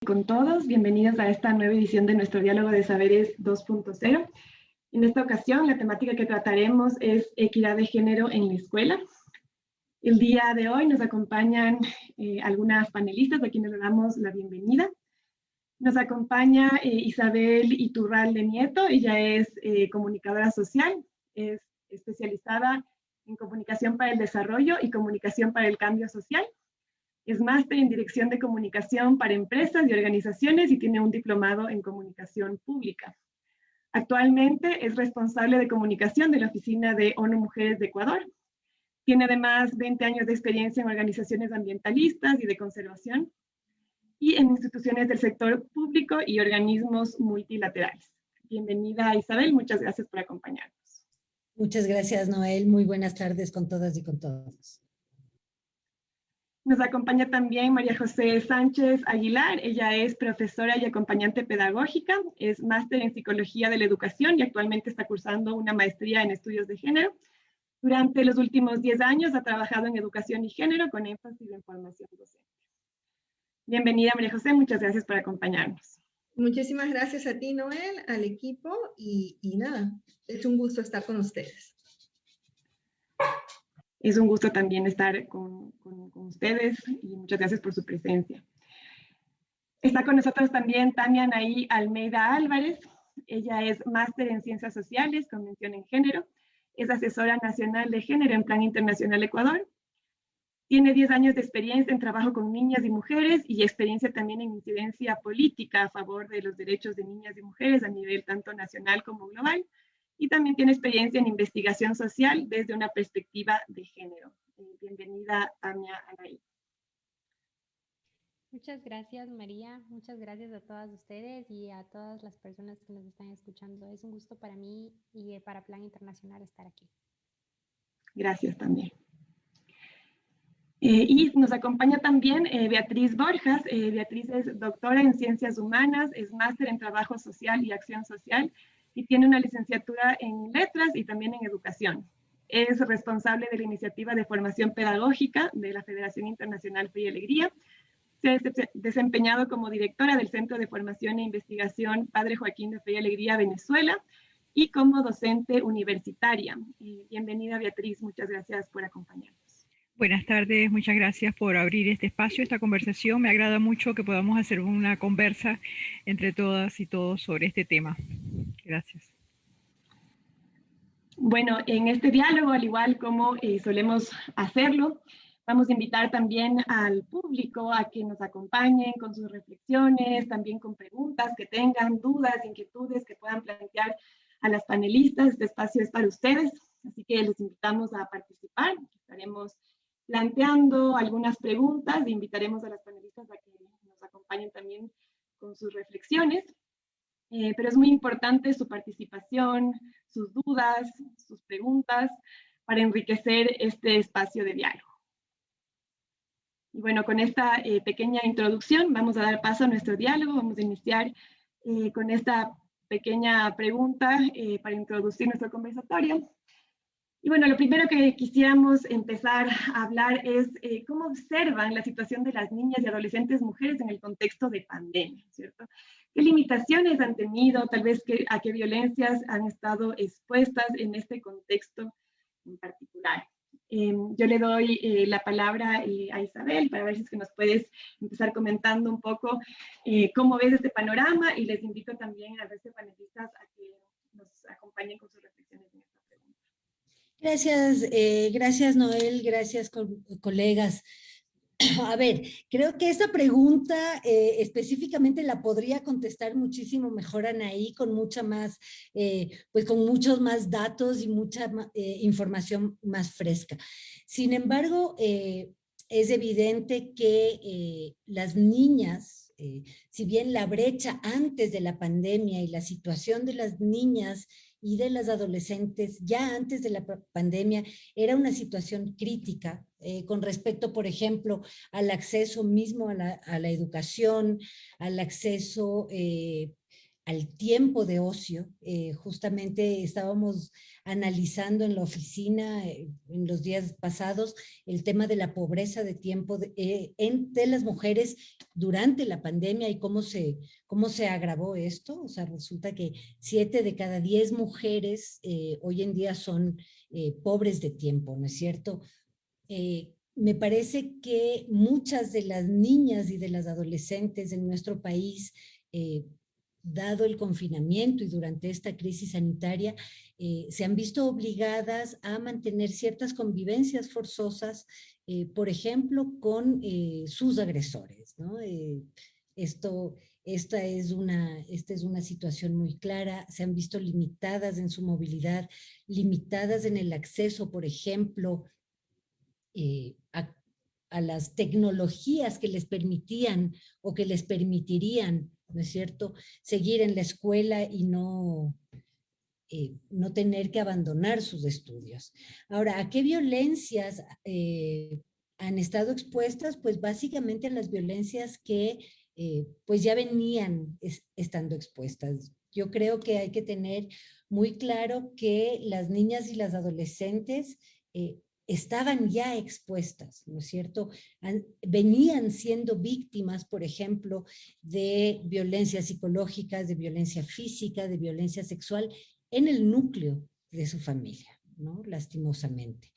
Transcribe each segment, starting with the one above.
Con todos, bienvenidos a esta nueva edición de nuestro Diálogo de Saberes 2.0. En esta ocasión, la temática que trataremos es equidad de género en la escuela. El día de hoy nos acompañan algunas panelistas a quienes le damos la bienvenida. Nos acompaña Isabel Iturralde Nieto. Ella es comunicadora social, es especializada en comunicación para el desarrollo y comunicación para el cambio social. Es máster en Dirección de Comunicación para Empresas y Organizaciones y tiene un diplomado en Comunicación Pública. Actualmente es responsable de comunicación de la Oficina de ONU Mujeres de Ecuador. Tiene además 20 años de experiencia en organizaciones ambientalistas y de conservación y en instituciones del sector público y organismos multilaterales. Bienvenida, Isabel, muchas gracias por acompañarnos. Muchas gracias, Noel. Muy buenas tardes con todas y con todos. Nos acompaña también María José Sánchez Aguilar. Ella es profesora y acompañante pedagógica, es máster en Psicología de la Educación y actualmente está cursando una maestría en Estudios de Género. Durante los últimos 10 años ha trabajado en Educación y Género con énfasis en formación docente. Bienvenida, María José, muchas gracias por acompañarnos. Muchísimas gracias a ti, Noel, al equipo y nada, es un gusto estar con ustedes. Es un gusto también estar con ustedes y muchas gracias por su presencia. Está con nosotros también Tania Anaí Almeida Álvarez. Ella es máster en Ciencias Sociales, con mención en Género. Es asesora nacional de Género en Plan Internacional Ecuador. Tiene 10 años de experiencia en trabajo con niñas y mujeres y experiencia también en incidencia política a favor de los derechos de niñas y mujeres a nivel tanto nacional como global. Y también tiene experiencia en investigación social desde una perspectiva de género. Bienvenida, Tania Anaí. Muchas gracias, María. Muchas gracias a todas ustedes y a todas las personas que nos están escuchando. Es un gusto para mí y para Plan Internacional estar aquí. Gracias también. Y nos acompaña también Beatriz Borjas. Beatriz es doctora en Ciencias Humanas, es máster en Trabajo Social y Acción Social y tiene una licenciatura en Letras y también en Educación. Es responsable de la iniciativa de formación pedagógica de la Federación Internacional Fe y Alegría. Se ha desempeñado como directora del Centro de Formación e Investigación Padre Joaquín de Fe y Alegría, Venezuela, y como docente universitaria. Bienvenida, Beatriz, muchas gracias por acompañarnos. Buenas tardes, muchas gracias por abrir este espacio, esta conversación. Me agrada mucho que podamos hacer una conversa entre todas y todos sobre este tema. Gracias. Bueno, en este diálogo, al igual como solemos hacerlo, vamos a invitar también al público a que nos acompañen con sus reflexiones, también con preguntas que tengan, dudas, inquietudes que puedan plantear a las panelistas. Este espacio es para ustedes, así que les invitamos a participar. Estaremos planteando algunas preguntas e invitaremos a las panelistas a que nos acompañen también con sus reflexiones. Pero es muy importante su participación, sus dudas, sus preguntas para enriquecer este espacio de diálogo. Y bueno, con esta pequeña introducción vamos a dar paso a nuestro diálogo. Vamos a iniciar con esta pequeña pregunta para introducir nuestro conversatorio. Y bueno, lo primero que quisiéramos empezar a hablar es cómo observan la situación de las niñas y adolescentes mujeres en el contexto de pandemia, ¿cierto? ¿Qué limitaciones han tenido? Tal vez a qué violencias han estado expuestas en este contexto en particular. Yo le doy la palabra a Isabel para ver si es que nos puedes empezar comentando un poco cómo ves este panorama, y les invito también al resto de panelistas a que nos acompañen con sus reflexiones en esta pregunta. Gracias Noel, gracias colegas. A ver, creo que esta pregunta específicamente la podría contestar muchísimo mejor Anaí con mucha más, pues con muchos más datos y mucha información más fresca. Sin embargo, es evidente que las niñas, si bien la brecha antes de la pandemia y la situación de las niñas y de las adolescentes ya antes de la pandemia era una situación crítica con respecto, por ejemplo, al acceso mismo a la educación, al acceso al tiempo de ocio. Justamente estábamos analizando en la oficina en los días pasados el tema de la pobreza de tiempo de las mujeres durante la pandemia y cómo se agravó esto. O sea, resulta que 7 de cada 10 mujeres hoy en día son pobres de tiempo, ¿no es cierto? Me parece que muchas de las niñas y de las adolescentes en nuestro país, dado el confinamiento y durante esta crisis sanitaria, se han visto obligadas a mantener ciertas convivencias forzosas, por ejemplo, con sus agresores, ¿no? Esta es una situación muy clara. Se han visto limitadas en su movilidad, limitadas en el acceso, por ejemplo, a las tecnologías que les permitían o que les permitirían, ¿no es cierto?, seguir en la escuela y no tener que abandonar sus estudios. Ahora, ¿a qué violencias han estado expuestas? Pues básicamente a las violencias que pues ya venían estando expuestas. Yo creo que hay que tener muy claro que las niñas y las adolescentes estaban ya expuestas, ¿no es cierto? Venían siendo víctimas, por ejemplo, de violencia psicológica, de violencia física, de violencia sexual en el núcleo de su familia, ¿no? Lastimosamente.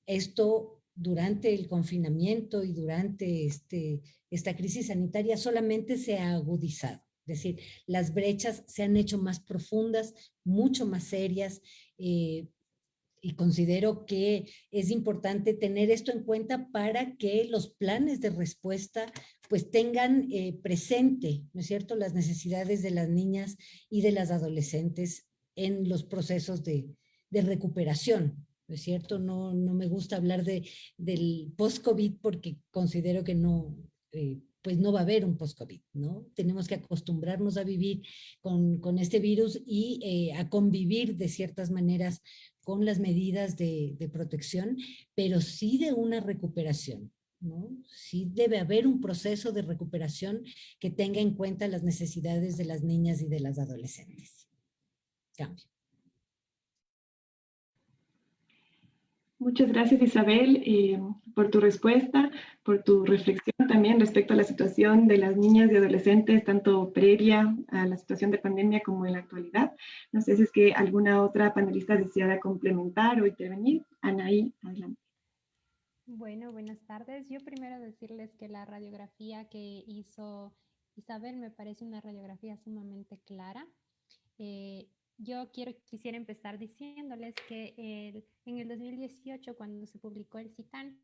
Esto durante el confinamiento y durante esta crisis sanitaria solamente se ha agudizado. Es decir, las brechas se han hecho más profundas, mucho más serias, y considero que es importante tener esto en cuenta para que los planes de respuesta pues tengan presente, ¿no es cierto?, las necesidades de las niñas y de las adolescentes en los procesos de recuperación, ¿no es cierto? No me gusta hablar del post-COVID porque considero que no, pues no va a haber un post-COVID, ¿no? Tenemos que acostumbrarnos a vivir con este virus y a convivir de ciertas maneras con las medidas de protección, pero sí de una recuperación, ¿no? Sí debe haber un proceso de recuperación que tenga en cuenta las necesidades de las niñas y de las adolescentes. Cambio. Muchas gracias, Isabel, por tu respuesta, por tu reflexión también respecto a la situación de las niñas y adolescentes, tanto previa a la situación de pandemia como en la actualidad. No sé si es que alguna otra panelista deseara complementar o intervenir. Anaí, adelante. Bueno, buenas tardes. Yo primero decirles que la radiografía que hizo Isabel me parece una radiografía sumamente clara. Yo quisiera empezar diciéndoles que en el 2018, cuando se publicó el CITAN,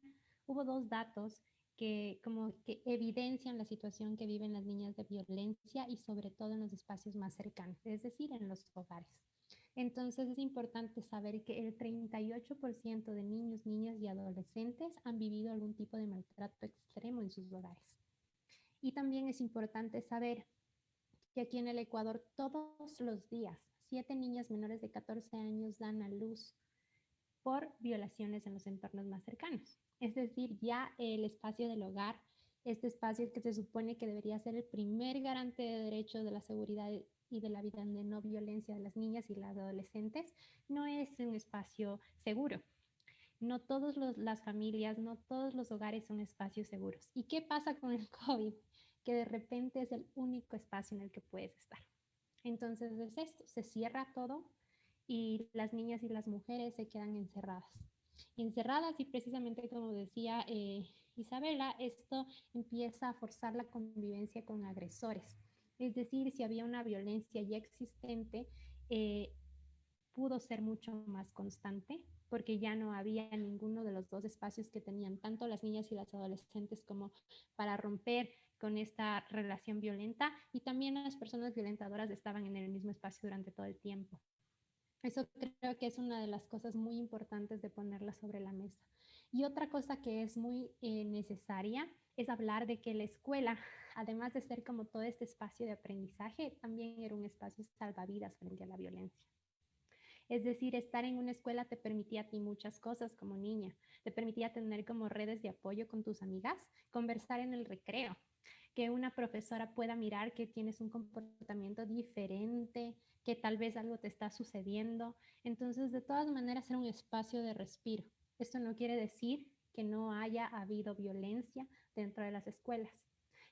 hubo 2 datos que como que evidencian la situación que viven las niñas de violencia y sobre todo en los espacios más cercanos, es decir, en los hogares. Entonces es importante saber que el 38% de niños, niñas y adolescentes han vivido algún tipo de maltrato extremo en sus hogares. Y también es importante saber que aquí en el Ecuador todos los días 7 niñas menores de 14 años dan a luz por violaciones en los entornos más cercanos. Es decir, ya el espacio del hogar, este espacio que se supone que debería ser el primer garante de derechos de la seguridad y de la vida de no violencia de las niñas y las adolescentes, no es un espacio seguro. No todas las familias, no todos los hogares son espacios seguros. ¿Y qué pasa con el COVID? Que de repente es el único espacio en el que puedes estar. Entonces es esto, se cierra todo y las niñas y las mujeres se quedan encerradas. Encerradas y precisamente como decía Isabela, esto empieza a forzar la convivencia con agresores. Es decir, si había una violencia ya existente, pudo ser mucho más constante porque ya no había ninguno de los 2 espacios que tenían tanto las niñas y las adolescentes como para romper con esta relación violenta, y también las personas violentadoras estaban en el mismo espacio durante todo el tiempo. Eso creo que es una de las cosas muy importantes de ponerla sobre la mesa. Y otra cosa que es muy necesaria es hablar de que la escuela, además de ser como todo este espacio de aprendizaje, también era un espacio salvavidas frente a la violencia. Es decir, estar en una escuela te permitía a ti muchas cosas como niña. Te permitía tener como redes de apoyo con tus amigas, conversar en el recreo, que una profesora pueda mirar que tienes un comportamiento diferente, que tal vez algo te está sucediendo. Entonces, de todas maneras, era un espacio de respiro. Esto no quiere decir que no haya habido violencia dentro de las escuelas,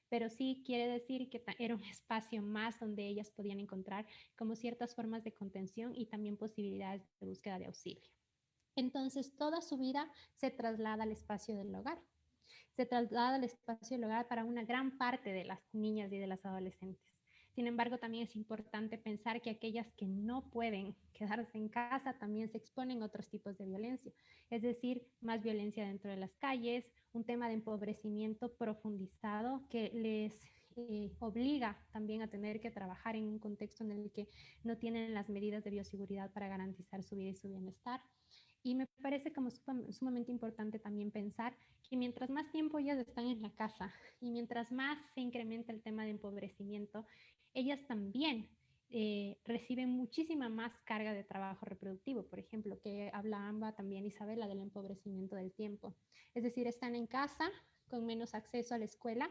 pero sí quiere decir que era un espacio más donde ellas podían encontrar como ciertas formas de contención y también posibilidades de búsqueda de auxilio. Entonces, toda su vida se traslada al espacio del hogar. Se traslada al espacio del hogar para una gran parte de las niñas y de las adolescentes. Sin embargo, también es importante pensar que aquellas que no pueden quedarse en casa también se exponen a otros tipos de violencia, es decir, más violencia dentro de las calles, un tema de empobrecimiento profundizado que les obliga también a tener que trabajar en un contexto en el que no tienen las medidas de bioseguridad para garantizar su vida y su bienestar. Y me parece como sumamente importante también pensar que mientras más tiempo ellas están en la casa y mientras más se incrementa el tema de empobrecimiento, ellas también reciben muchísima más carga de trabajo reproductivo, por ejemplo, que hablaba también Isabela del empobrecimiento del tiempo. Es decir, están en casa con menos acceso a la escuela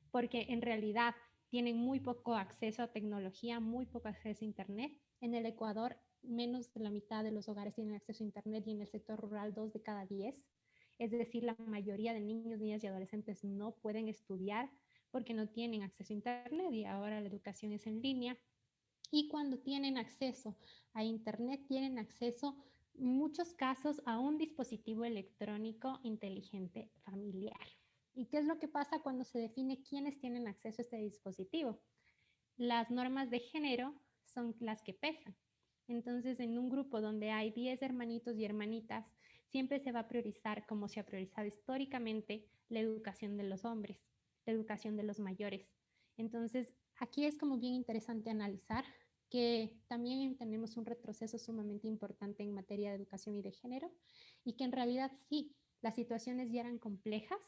porque en realidad tienen muy poco acceso a tecnología, muy poco acceso a Internet. En el Ecuador, menos de la mitad de los hogares tienen acceso a Internet y en el sector rural 2 de cada 10. Es decir, la mayoría de niños, niñas y adolescentes no pueden estudiar porque no tienen acceso a Internet y ahora la educación es en línea. Y cuando tienen acceso a Internet, tienen acceso en muchos casos a un dispositivo electrónico inteligente familiar. ¿Y qué es lo que pasa cuando se define quiénes tienen acceso a este dispositivo? Las normas de género son las que pesan. Entonces, en un grupo donde hay 10 hermanitos y hermanitas, siempre se va a priorizar, como se ha priorizado históricamente, la educación de los hombres, la educación de los mayores. Entonces, aquí es como bien interesante analizar que también tenemos un retroceso sumamente importante en materia de educación y de género, y que en realidad sí, las situaciones ya eran complejas,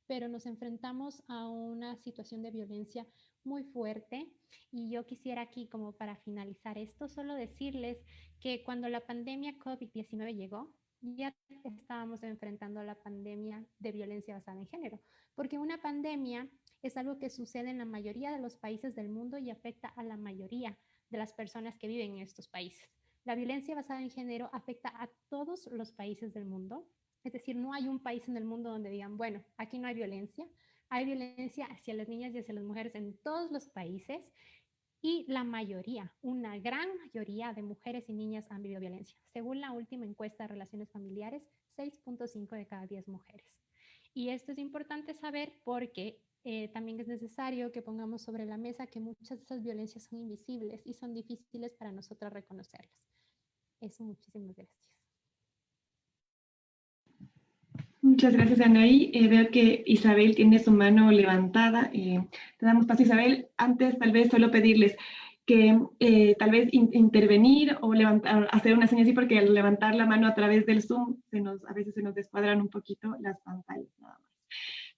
pero nos enfrentamos a una situación de violencia muy fuerte. Y yo quisiera aquí, como para finalizar esto, solo decirles que cuando la pandemia COVID-19 llegó, ya estábamos enfrentando la pandemia de violencia basada en género, porque una pandemia es algo que sucede en la mayoría de los países del mundo y afecta a la mayoría de las personas que viven en estos países. La violencia basada en género afecta a todos los países del mundo. Es decir, no hay un país en el mundo donde digan, bueno, aquí no hay violencia. Hay violencia hacia las niñas y hacia las mujeres en todos los países y la mayoría, una gran mayoría de mujeres y niñas han vivido violencia. Según la última encuesta de relaciones familiares, 6.5 de cada 10 mujeres. Y esto es importante saber porque también es necesario que pongamos sobre la mesa que muchas de esas violencias son invisibles y son difíciles para nosotras reconocerlas. Eso, muchísimas gracias. Muchas gracias, Anaí. Veo que Isabel tiene su mano levantada. Te damos paso, Isabel. Antes, tal vez, solo pedirles que tal vez intervenir o levantar, hacer una señal así, porque al levantar la mano a través del Zoom, a veces se nos descuadran un poquito las pantallas, nada más.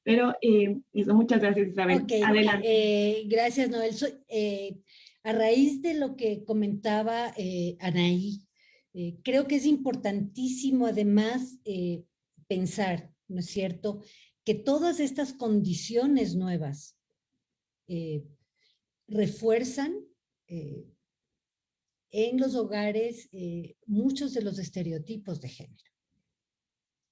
Pero eso, muchas gracias, Isabel. Okay. Adelante. Gracias, Noel. A raíz de lo que comentaba Anaí, creo que es importantísimo además pensar, ¿no es cierto?, que todas estas condiciones nuevas refuerzan en los hogares muchos de los estereotipos de género.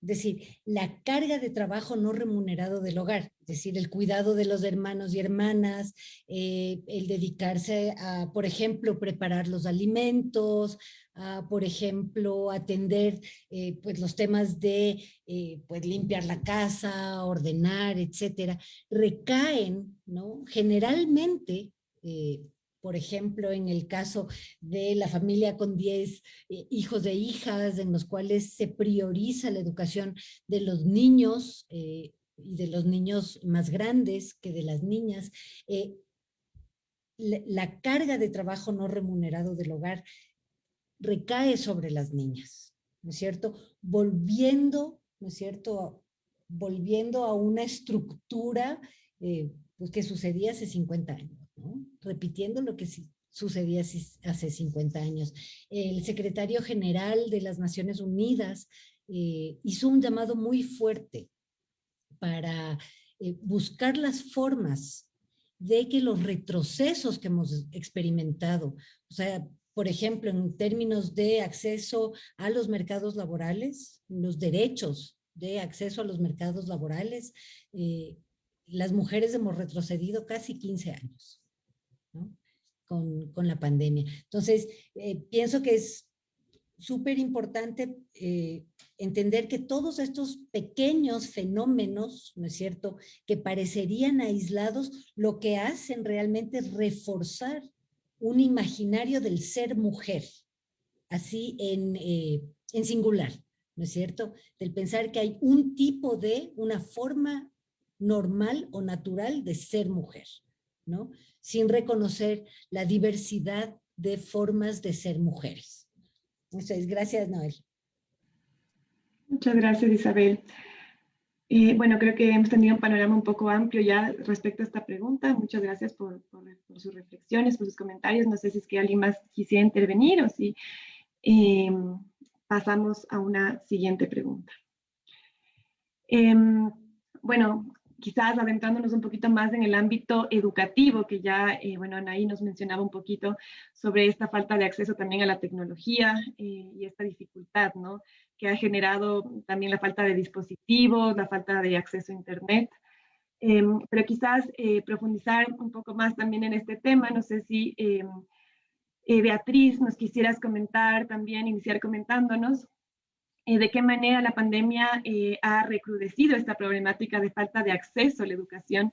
Es decir, la carga de trabajo no remunerado del hogar, es decir, el cuidado de los hermanos y hermanas, el dedicarse a, por ejemplo, preparar los alimentos, a, por ejemplo, atender pues los temas de pues limpiar la casa, ordenar, etcétera, recaen, ¿no?, generalmente por ejemplo, en el caso de la familia con 10 hijos e hijas, en los cuales se prioriza la educación de los niños y de los niños más grandes que de las niñas, la carga de trabajo no remunerado del hogar recae sobre las niñas, ¿no es cierto? Volviendo, ¿no es cierto?, volviendo a una estructura pues que sucedía hace 50 años. ¿no? Repitiendo lo que sucedía hace 50 años. El secretario general de las Naciones Unidas hizo un llamado muy fuerte para buscar las formas de que los retrocesos que hemos experimentado, o sea, por ejemplo, en términos de acceso a los mercados laborales, los derechos de acceso a los mercados laborales, las mujeres hemos retrocedido casi 15 años, ¿no? Con la pandemia. Entonces, pienso que es súper importante entender que todos estos pequeños fenómenos, ¿no es cierto?, que parecerían aislados, lo que hacen realmente es reforzar un imaginario del ser mujer, así en singular, ¿no es cierto?, del pensar que hay un tipo de, una forma normal o natural de ser mujer, ¿no?, sin reconocer la diversidad de formas de ser mujeres. Muchas gracias, Noel. Muchas gracias, Isabel. Bueno, creo que hemos tenido un panorama un poco amplio ya respecto a esta pregunta. Muchas gracias por sus reflexiones, por sus comentarios. No sé si es que alguien más quisiera intervenir o si pasamos a una siguiente pregunta. Bueno, quizás adentrándonos un poquito más en el ámbito educativo, que ya, bueno, Anaí nos mencionaba un poquito sobre esta falta de acceso también a la tecnología y esta dificultad, ¿no?, que ha generado también la falta de dispositivos, la falta de acceso a Internet. Pero quizás profundizar un poco más también en este tema. No sé si Beatriz nos quisieras comentar también, iniciar comentándonos de qué manera la pandemia ha recrudecido esta problemática de falta de acceso a la educación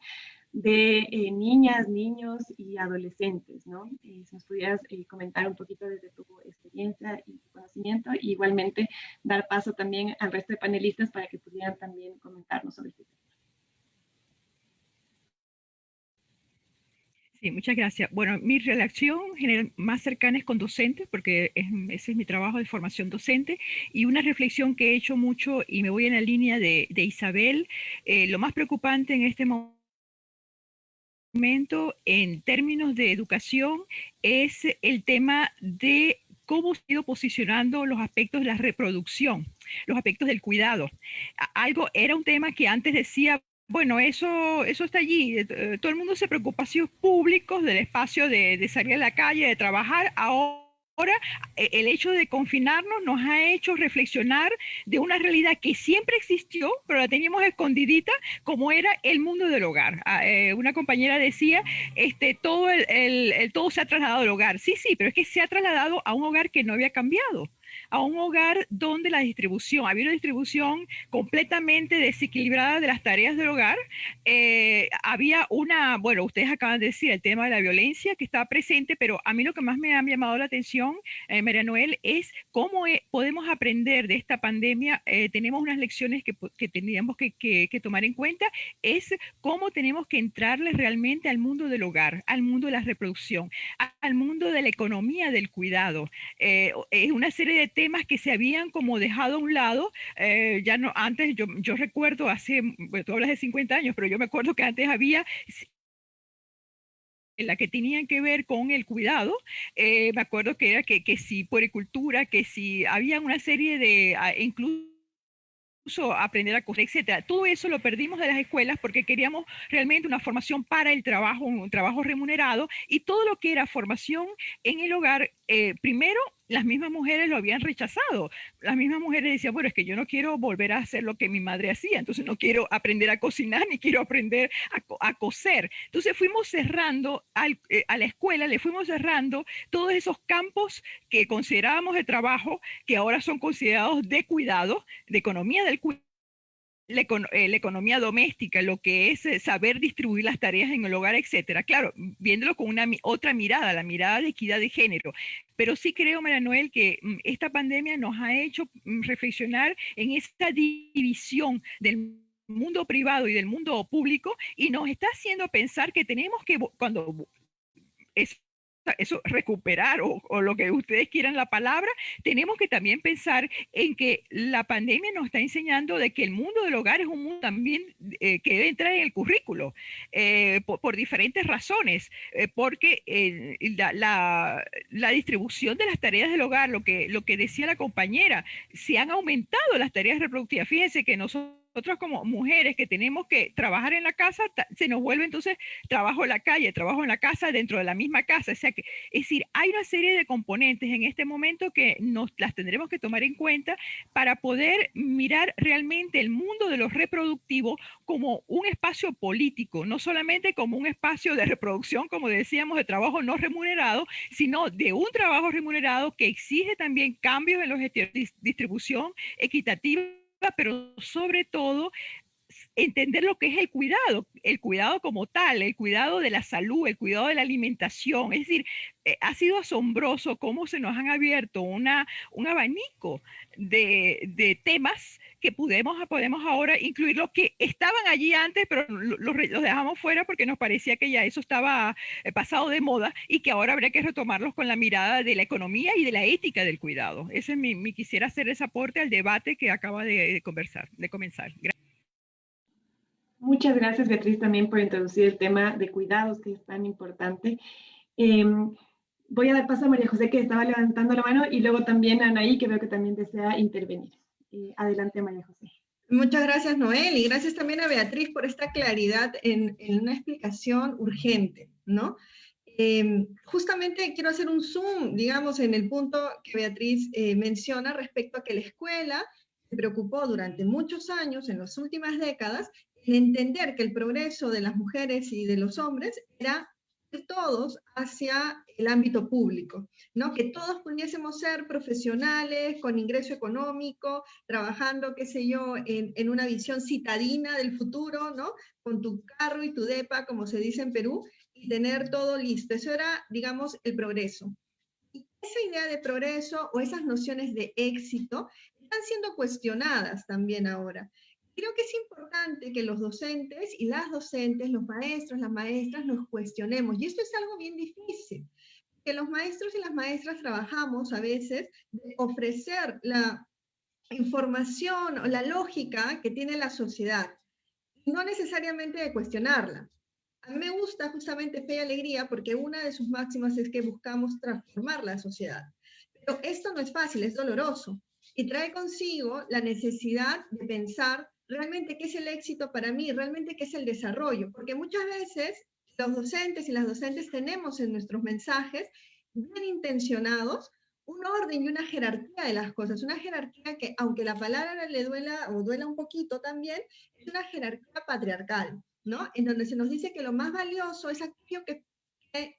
de niñas, niños y adolescentes, ¿no? Si nos pudieras comentar un poquito desde tu experiencia y tu conocimiento, y igualmente dar paso también al resto de panelistas para que pudieran también comentarnos sobre este tema. Sí, muchas gracias. Bueno, mi relación general más cercana es con docentes, porque ese es mi trabajo de formación docente, y una reflexión que he hecho mucho, y me voy en la línea de Isabel, lo más preocupante en este momento en términos de educación es el tema de cómo se han ido posicionando los aspectos de la reproducción, los aspectos del cuidado. Era un tema que antes decía, bueno, eso está allí. Todo el mundo se preocupa espacios públicos, del espacio de salir a la calle, de trabajar. Ahora, el hecho de confinarnos nos ha hecho reflexionar de una realidad que siempre existió, pero la teníamos escondidita, como era el mundo del hogar. Una compañera decía, todo se ha trasladado al hogar. Sí, pero es que se ha trasladado a un hogar que no había cambiado, a un hogar donde había una distribución completamente desequilibrada de las tareas del hogar. Había bueno, ustedes acaban de decir el tema de la violencia que estaba presente, pero a mí lo que más me ha llamado la atención, María Noel, es cómo podemos aprender de esta pandemia. Tenemos unas lecciones que tendríamos que tomar en cuenta, es cómo tenemos que entrarles realmente al mundo del hogar, al mundo de la reproducción, al mundo de la economía del cuidado. Es una serie de temas que se habían como dejado a un lado. Ya no, antes yo recuerdo bueno, tú hablas de 50 años, pero yo me acuerdo que antes había en la que tenían que ver con el cuidado. Me acuerdo que era que si puericultura, que si había una serie de incluso aprender a coser, etcétera. Todo eso lo perdimos de las escuelas porque queríamos realmente una formación para el trabajo, un trabajo remunerado, y todo lo que era formación en el hogar, primero las mismas mujeres lo habían rechazado. Las mismas mujeres decían, bueno, es que yo no quiero volver a hacer lo que mi madre hacía, entonces no quiero aprender a cocinar ni quiero aprender a coser. Entonces fuimos cerrando a la escuela, le fuimos cerrando todos esos campos que considerábamos de trabajo, que ahora son considerados de cuidado, de economía del cuidado. La economía doméstica, lo que es saber distribuir las tareas en el hogar, etcétera. Claro, viéndolo con otra mirada, la mirada de equidad de género. Pero sí creo, María Noel, que esta pandemia nos ha hecho reflexionar en esta división del mundo privado y del mundo público, y nos está haciendo pensar que tenemos que, cuando eso recuperar o lo que ustedes quieran la palabra, tenemos que también pensar en que la pandemia nos está enseñando de que el mundo del hogar es un mundo también que debe entrar en el currículo por diferentes razones, porque la distribución de las tareas del hogar, lo que decía la compañera, se han aumentado las tareas reproductivas. Fíjense que nosotros nosotros como mujeres que tenemos que trabajar en la casa, se nos vuelve entonces trabajo en la calle, trabajo en la casa, dentro de la misma casa. O sea que, es decir, hay una serie de componentes en este momento que las tendremos que tomar en cuenta para poder mirar realmente el mundo de lo reproductivo como un espacio político, no solamente como un espacio de reproducción, como decíamos, de trabajo no remunerado, sino de un trabajo remunerado que exige también cambios en la distribución equitativa, pero sobre todo entender lo que es el cuidado como tal, el cuidado de la salud, el cuidado de la alimentación. Es decir, ha sido asombroso cómo se nos han abierto un abanico de temas que podemos ahora incluir, los que estaban allí antes, pero los dejamos fuera porque nos parecía que ya eso estaba pasado de moda y que ahora habría que retomarlos con la mirada de la economía y de la ética del cuidado. Ese es quisiera hacer ese aporte al debate que acaba de comenzar. Gracias. Muchas gracias, Beatriz, también por introducir el tema de cuidados, que es tan importante. Voy a dar paso a María José, que estaba levantando la mano, y luego también a Anaí, que veo que también desea intervenir. Adelante, María José. Muchas gracias, Noel, y gracias también a Beatriz por esta claridad en una explicación urgente, ¿no? Justamente quiero hacer un zoom, digamos, en el punto que Beatriz menciona respecto a que la escuela se preocupó durante muchos años, en las últimas décadas, en entender que el progreso de las mujeres y de los hombres era ir todos hacia el ámbito público, ¿no? Que todos pudiésemos ser profesionales, con ingreso económico, trabajando, qué sé yo, en una visión citadina del futuro, ¿no? Con tu carro y tu depa, como se dice en Perú, y tener todo listo. Eso era, digamos, el progreso. Y esa idea de progreso o esas nociones de éxito están siendo cuestionadas también ahora. Creo que es importante que los docentes y las docentes, los maestros, las maestras, nos cuestionemos. Y esto es algo bien difícil, que los maestros y las maestras trabajamos a veces de ofrecer la información o la lógica que tiene la sociedad, no necesariamente de cuestionarla. A mí me gusta justamente Fe y Alegría porque una de sus máximas es que buscamos transformar la sociedad. Pero esto no es fácil, es doloroso. Y trae consigo la necesidad de pensar realmente qué es el éxito para mí, realmente qué es el desarrollo. Porque muchas veces los docentes y las docentes tenemos en nuestros mensajes, bien intencionados, un orden y una jerarquía de las cosas. Una jerarquía que, aunque la palabra le duela o duela un poquito también, es una jerarquía patriarcal, ¿no? En donde se nos dice que lo más valioso es aquello que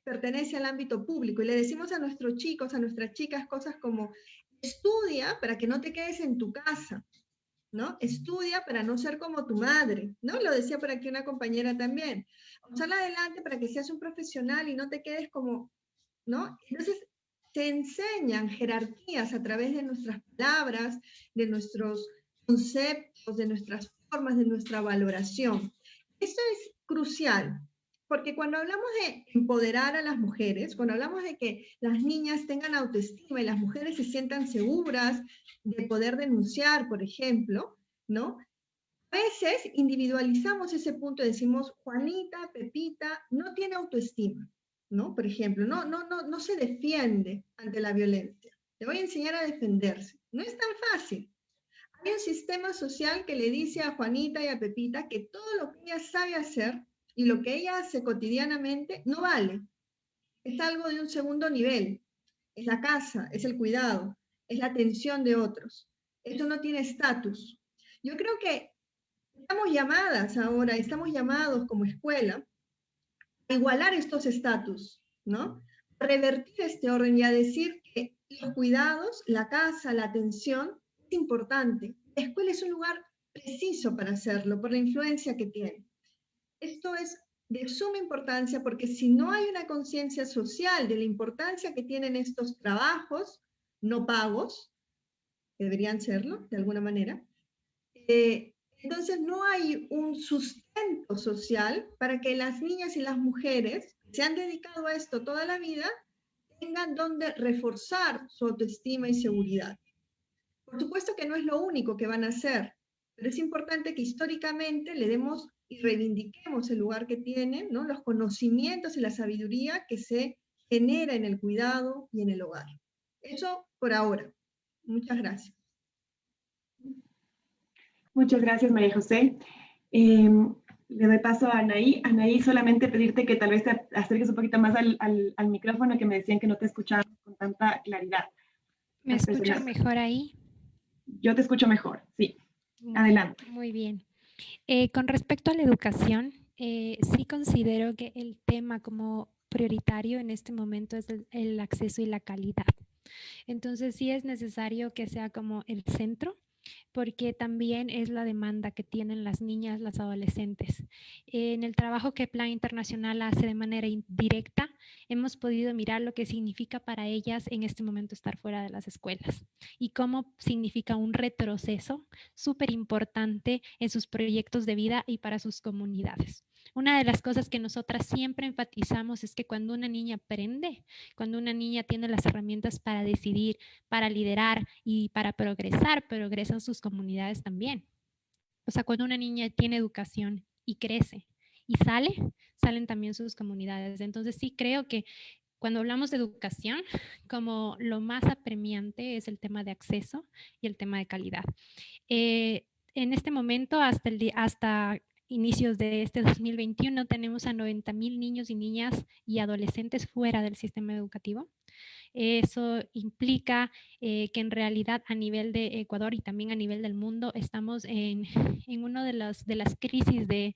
pertenece al ámbito público. Y le decimos a nuestros chicos, a nuestras chicas, cosas como, estudia para que no te quedes en tu casa, ¿no? Estudia para no ser como tu madre, ¿no? Lo decía por aquí una compañera también. Sal adelante para que seas un profesional y no te quedes como, ¿no? Entonces, se enseñan jerarquías a través de nuestras palabras, de nuestros conceptos, de nuestras formas, de nuestra valoración. Esto es crucial, porque cuando hablamos de empoderar a las mujeres, cuando hablamos de que las niñas tengan autoestima y las mujeres se sientan seguras de poder denunciar, por ejemplo, ¿no? A veces individualizamos ese punto y decimos, Juanita, Pepita, no tiene autoestima, ¿no? Por ejemplo, no se defiende ante la violencia. Le voy a enseñar a defenderse. No es tan fácil. Hay un sistema social que le dice a Juanita y a Pepita que todo lo que ella sabe hacer y lo que ella hace cotidianamente no vale. Es algo de un segundo nivel. Es la casa, es el cuidado, es la atención de otros. Esto no tiene estatus. Yo creo que estamos llamadas ahora, estamos llamados como escuela a igualar estos estatus, ¿no? A revertir este orden y a decir que los cuidados, la casa, la atención es importante. La escuela es un lugar preciso para hacerlo, por la influencia que tiene. Esto es de suma importancia porque si no hay una conciencia social de la importancia que tienen estos trabajos no pagos, que deberían serlo de alguna manera, entonces no hay un sustento social para que las niñas y las mujeres que se han dedicado a esto toda la vida tengan donde reforzar su autoestima y seguridad. Por supuesto que no es lo único que van a hacer, pero es importante que históricamente le demos y reivindiquemos el lugar que tienen, ¿no? Los conocimientos y la sabiduría que se genera en el cuidado y en el hogar. Eso por ahora. Muchas gracias. Muchas gracias, María José. Le doy paso a Anaí. Anaí, solamente pedirte que tal vez te acerques un poquito más al micrófono, que me decían que no te escuchaban con tanta claridad. ¿Me escuchan mejor ahí? Yo te escucho mejor, sí. Adelante. Muy bien. Con respecto a la educación, sí considero que el tema como prioritario en este momento es el acceso y la calidad. Entonces sí es necesario que sea como el centro, porque también es la demanda que tienen las niñas, las adolescentes. En el trabajo que Plan Internacional hace de manera indirecta, hemos podido mirar lo que significa para ellas en este momento estar fuera de las escuelas y cómo significa un retroceso súper importante en sus proyectos de vida y para sus comunidades. Una de las cosas que nosotras siempre enfatizamos es que cuando una niña aprende, cuando una niña tiene las herramientas para decidir, para liderar y para progresar, progresan sus comunidades también. O sea, cuando una niña tiene educación y crece y salen también sus comunidades. Entonces sí creo que cuando hablamos de educación, como lo más apremiante es el tema de acceso y el tema de calidad. En este momento, hasta inicios de este 2021, tenemos a 90,000 niños y niñas y adolescentes fuera del sistema educativo. Eso implica que en realidad a nivel de Ecuador y también a nivel del mundo estamos en una de las crisis de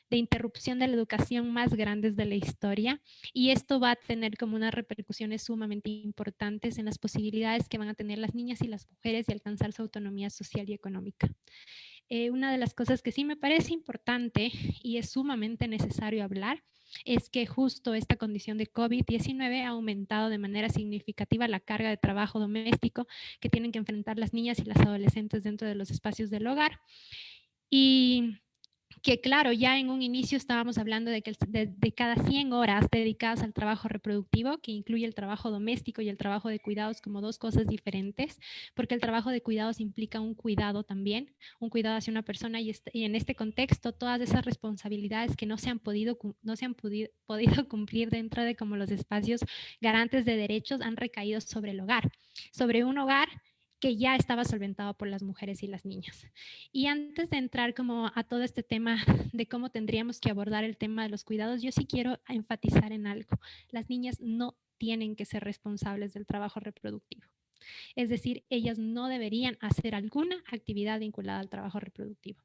interrupción de la educación más grandes de la historia, y esto va a tener como unas repercusiones sumamente importantes en las posibilidades que van a tener las niñas y las mujeres de alcanzar su autonomía social y económica. Una de las cosas que sí me parece importante y es sumamente necesario hablar es que justo esta condición de COVID-19 ha aumentado de manera significativa la carga de trabajo doméstico que tienen que enfrentar las niñas y las adolescentes dentro de los espacios del hogar. Y que claro, ya en un inicio estábamos hablando de que de cada 100 horas dedicadas al trabajo reproductivo, que incluye el trabajo doméstico y el trabajo de cuidados como dos cosas diferentes, porque el trabajo de cuidados implica un cuidado también, un cuidado hacia una persona, y en este contexto todas esas responsabilidades que no se han podido cumplir dentro de como los espacios garantes de derechos han recaído sobre el hogar, sobre un hogar que ya estaba solventado por las mujeres y las niñas. Y antes de entrar como a todo este tema de cómo tendríamos que abordar el tema de los cuidados, yo sí quiero enfatizar en algo. Las niñas no tienen que ser responsables del trabajo reproductivo. Es decir, ellas no deberían hacer alguna actividad vinculada al trabajo reproductivo.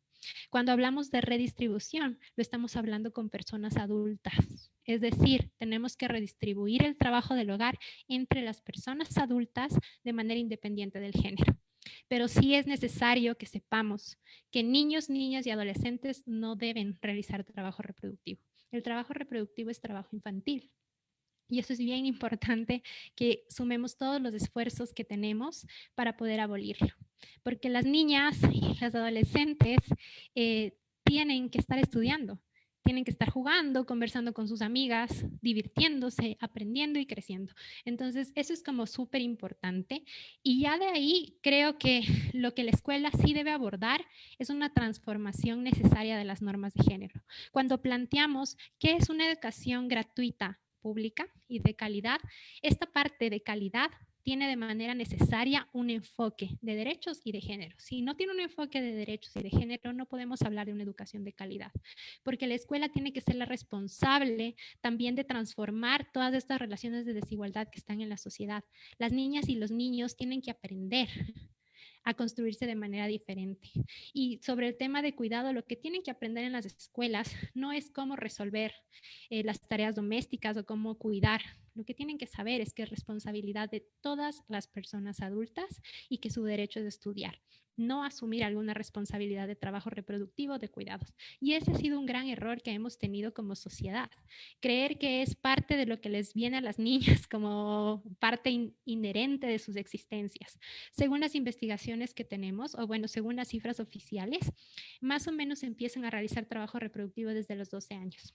Cuando hablamos de redistribución, lo estamos hablando con personas adultas. Es decir, tenemos que redistribuir el trabajo del hogar entre las personas adultas de manera independiente del género. Pero sí es necesario que sepamos que niños, niñas y adolescentes no deben realizar trabajo reproductivo. El trabajo reproductivo es trabajo infantil. Y eso es bien importante, que sumemos todos los esfuerzos que tenemos para poder abolirlo. Porque las niñas y las adolescentes tienen que estar estudiando, tienen que estar jugando, conversando con sus amigas, divirtiéndose, aprendiendo y creciendo. Entonces, eso es como súper importante. Y ya de ahí creo que lo que la escuela sí debe abordar es una transformación necesaria de las normas de género. Cuando planteamos qué es una educación gratuita, pública y de calidad, esta parte de calidad tiene de manera necesaria un enfoque de derechos y de género. Si no tiene un enfoque de derechos y de género, no podemos hablar de una educación de calidad, porque la escuela tiene que ser la responsable también de transformar todas estas relaciones de desigualdad que están en la sociedad. Las niñas y los niños tienen que aprender a construirse de manera diferente. Y sobre el tema de cuidado, lo que tienen que aprender en las escuelas no es cómo resolver las tareas domésticas o cómo cuidar. Lo que tienen que saber es que es responsabilidad de todas las personas adultas y que su derecho es estudiar, no asumir alguna responsabilidad de trabajo reproductivo, de cuidados. Y ese ha sido un gran error que hemos tenido como sociedad. Creer que es parte de lo que les viene a las niñas como parte inherente de sus existencias. Según las investigaciones que tenemos, o bueno, según las cifras oficiales, más o menos empiezan a realizar trabajo reproductivo desde los 12 años.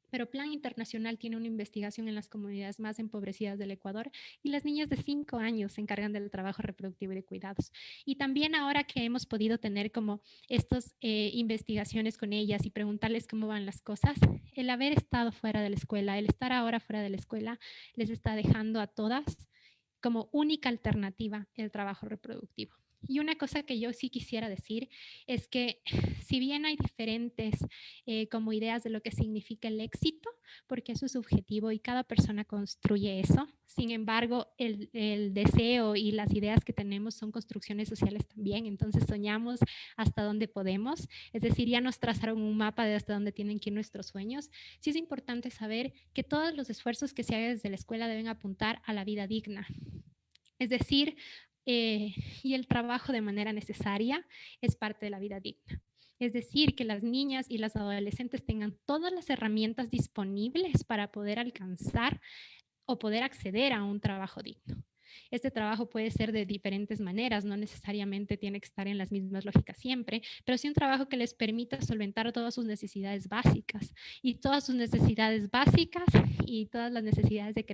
Pero Plan Internacional tiene una investigación en las comunidades más empobrecidas del Ecuador y las niñas de 5 años se encargan del trabajo reproductivo y de cuidados. Y también ahora que hemos podido tener como estas investigaciones con ellas y preguntarles cómo van las cosas, el haber estado fuera de la escuela, el estar ahora fuera de la escuela, les está dejando a todas como única alternativa el trabajo reproductivo. Y una cosa que yo sí quisiera decir es que si bien hay diferentes como ideas de lo que significa el éxito, porque eso es subjetivo y cada persona construye eso, sin embargo, el deseo y las ideas que tenemos son construcciones sociales también, entonces soñamos hasta donde podemos, es decir, ya nos trazaron un mapa de hasta dónde tienen que ir nuestros sueños. Sí es importante saber que todos los esfuerzos que se hagan desde la escuela deben apuntar a la vida digna. Es decir, y el trabajo de manera necesaria es parte de la vida digna. Es decir, que las niñas y las adolescentes tengan todas las herramientas disponibles para poder alcanzar o poder acceder a un trabajo digno. Este trabajo puede ser de diferentes maneras, no necesariamente tiene que estar en las mismas lógicas siempre, pero sí un trabajo que les permita solventar todas sus necesidades básicas y todas sus necesidades básicas y todas las necesidades de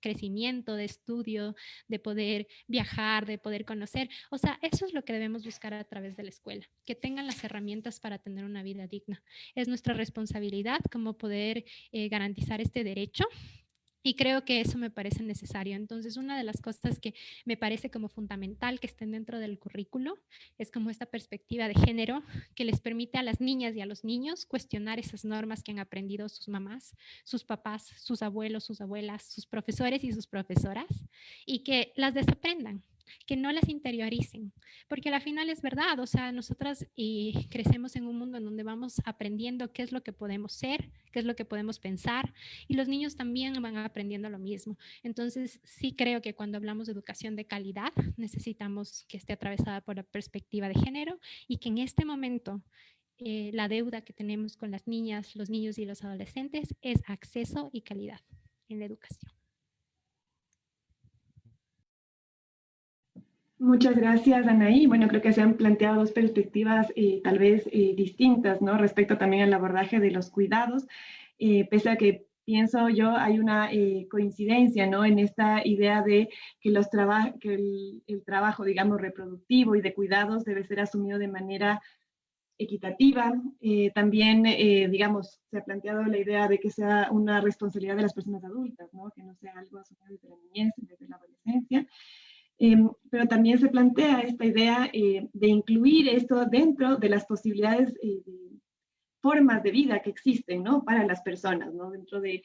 crecimiento, de estudio, de poder viajar, de poder conocer. O sea, eso es lo que debemos buscar a través de la escuela, que tengan las herramientas para tener una vida digna. Es nuestra responsabilidad como poder garantizar este derecho y creo que eso me parece necesario. Entonces, una de las cosas que me parece como fundamental que estén dentro del currículo es como esta perspectiva de género que les permite a las niñas y a los niños cuestionar esas normas que han aprendido sus mamás, sus papás, sus abuelos, sus abuelas, sus profesores y sus profesoras y que las desaprendan, que no las interioricen, porque al final es verdad, o sea, nosotras crecemos en un mundo en donde vamos aprendiendo qué es lo que podemos ser, qué es lo que podemos pensar, y los niños también van aprendiendo lo mismo. Entonces, sí creo que cuando hablamos de educación de calidad, necesitamos que esté atravesada por la perspectiva de género y que en este momento la deuda que tenemos con las niñas, los niños y los adolescentes es acceso y calidad en la educación. Muchas gracias, Anaí. Bueno, creo que se han planteado dos perspectivas tal vez distintas, ¿no? Respecto también al abordaje de los cuidados, pese a que pienso yo hay una coincidencia, ¿no? En esta idea de que, que el trabajo, digamos, reproductivo y de cuidados debe ser asumido de manera equitativa. También, digamos, se ha planteado la idea de que sea una responsabilidad de las personas adultas, ¿no? Que no sea algo asumido desde la niñez, desde la adolescencia. Pero también se plantea esta idea de incluir esto dentro de las posibilidades de formas de vida que existen, ¿no? Para las personas, ¿no? Dentro de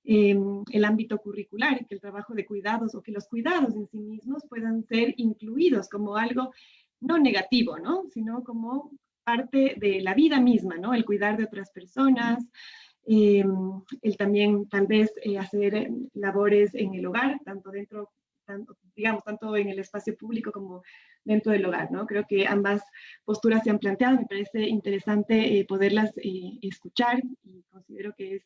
el ámbito curricular, que el trabajo de cuidados o que los cuidados en sí mismos puedan ser incluidos como algo no negativo, ¿no? Sino como parte de la vida misma, ¿no? El cuidar de otras personas, el también tal vez hacer labores en el hogar, tanto dentro, digamos, tanto en el espacio público como dentro del hogar, ¿no? Creo que ambas posturas se han planteado, me parece interesante poderlas escuchar y considero que es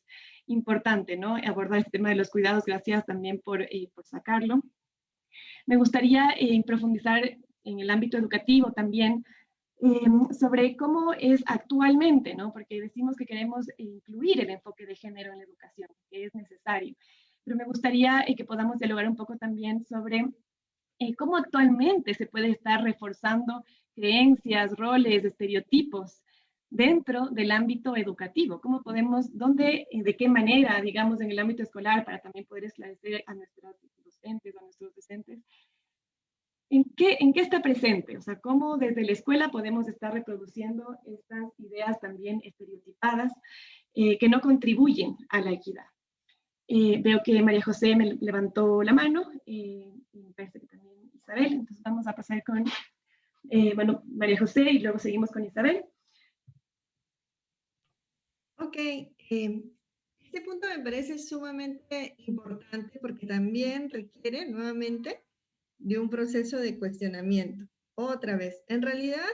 importante, ¿no? Abordar este tema de los cuidados, gracias también por sacarlo. Me gustaría profundizar en el ámbito educativo también, sobre cómo es actualmente, ¿no? Porque decimos que queremos incluir el enfoque de género en la educación, que es necesario. Pero me gustaría que podamos dialogar un poco también sobre cómo actualmente se puede estar reforzando creencias, roles, estereotipos dentro del ámbito educativo. ¿Cómo podemos, dónde, de qué manera, digamos, en el ámbito escolar, para también poder esclarecer a nuestros docentes, a nuestros docentes, ¿en qué está presente? O sea, ¿cómo desde la escuela podemos estar reproduciendo estas ideas también estereotipadas que no contribuyen a la equidad? Veo que María José me levantó la mano, y me parece que también Isabel, entonces vamos a pasar con bueno, María José y luego seguimos con Isabel. Ok, este punto me parece sumamente importante porque también requiere nuevamente de un proceso de cuestionamiento. Otra vez, en realidad,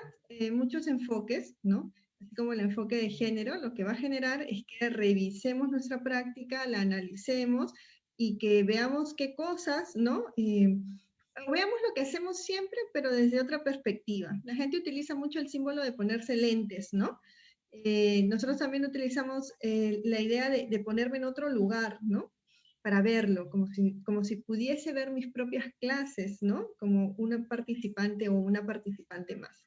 muchos enfoques, ¿no? Así como el enfoque de género, lo que va a generar es que revisemos nuestra práctica, la analicemos y que veamos qué cosas, ¿no? Veamos lo que hacemos siempre, pero desde otra perspectiva. La gente utiliza mucho el símbolo de ponerse lentes, ¿no? Nosotros también utilizamos la idea de ponerme en otro lugar, ¿no? Para verlo, como si pudiese ver mis propias clases, ¿no? Como una participante o una participante más.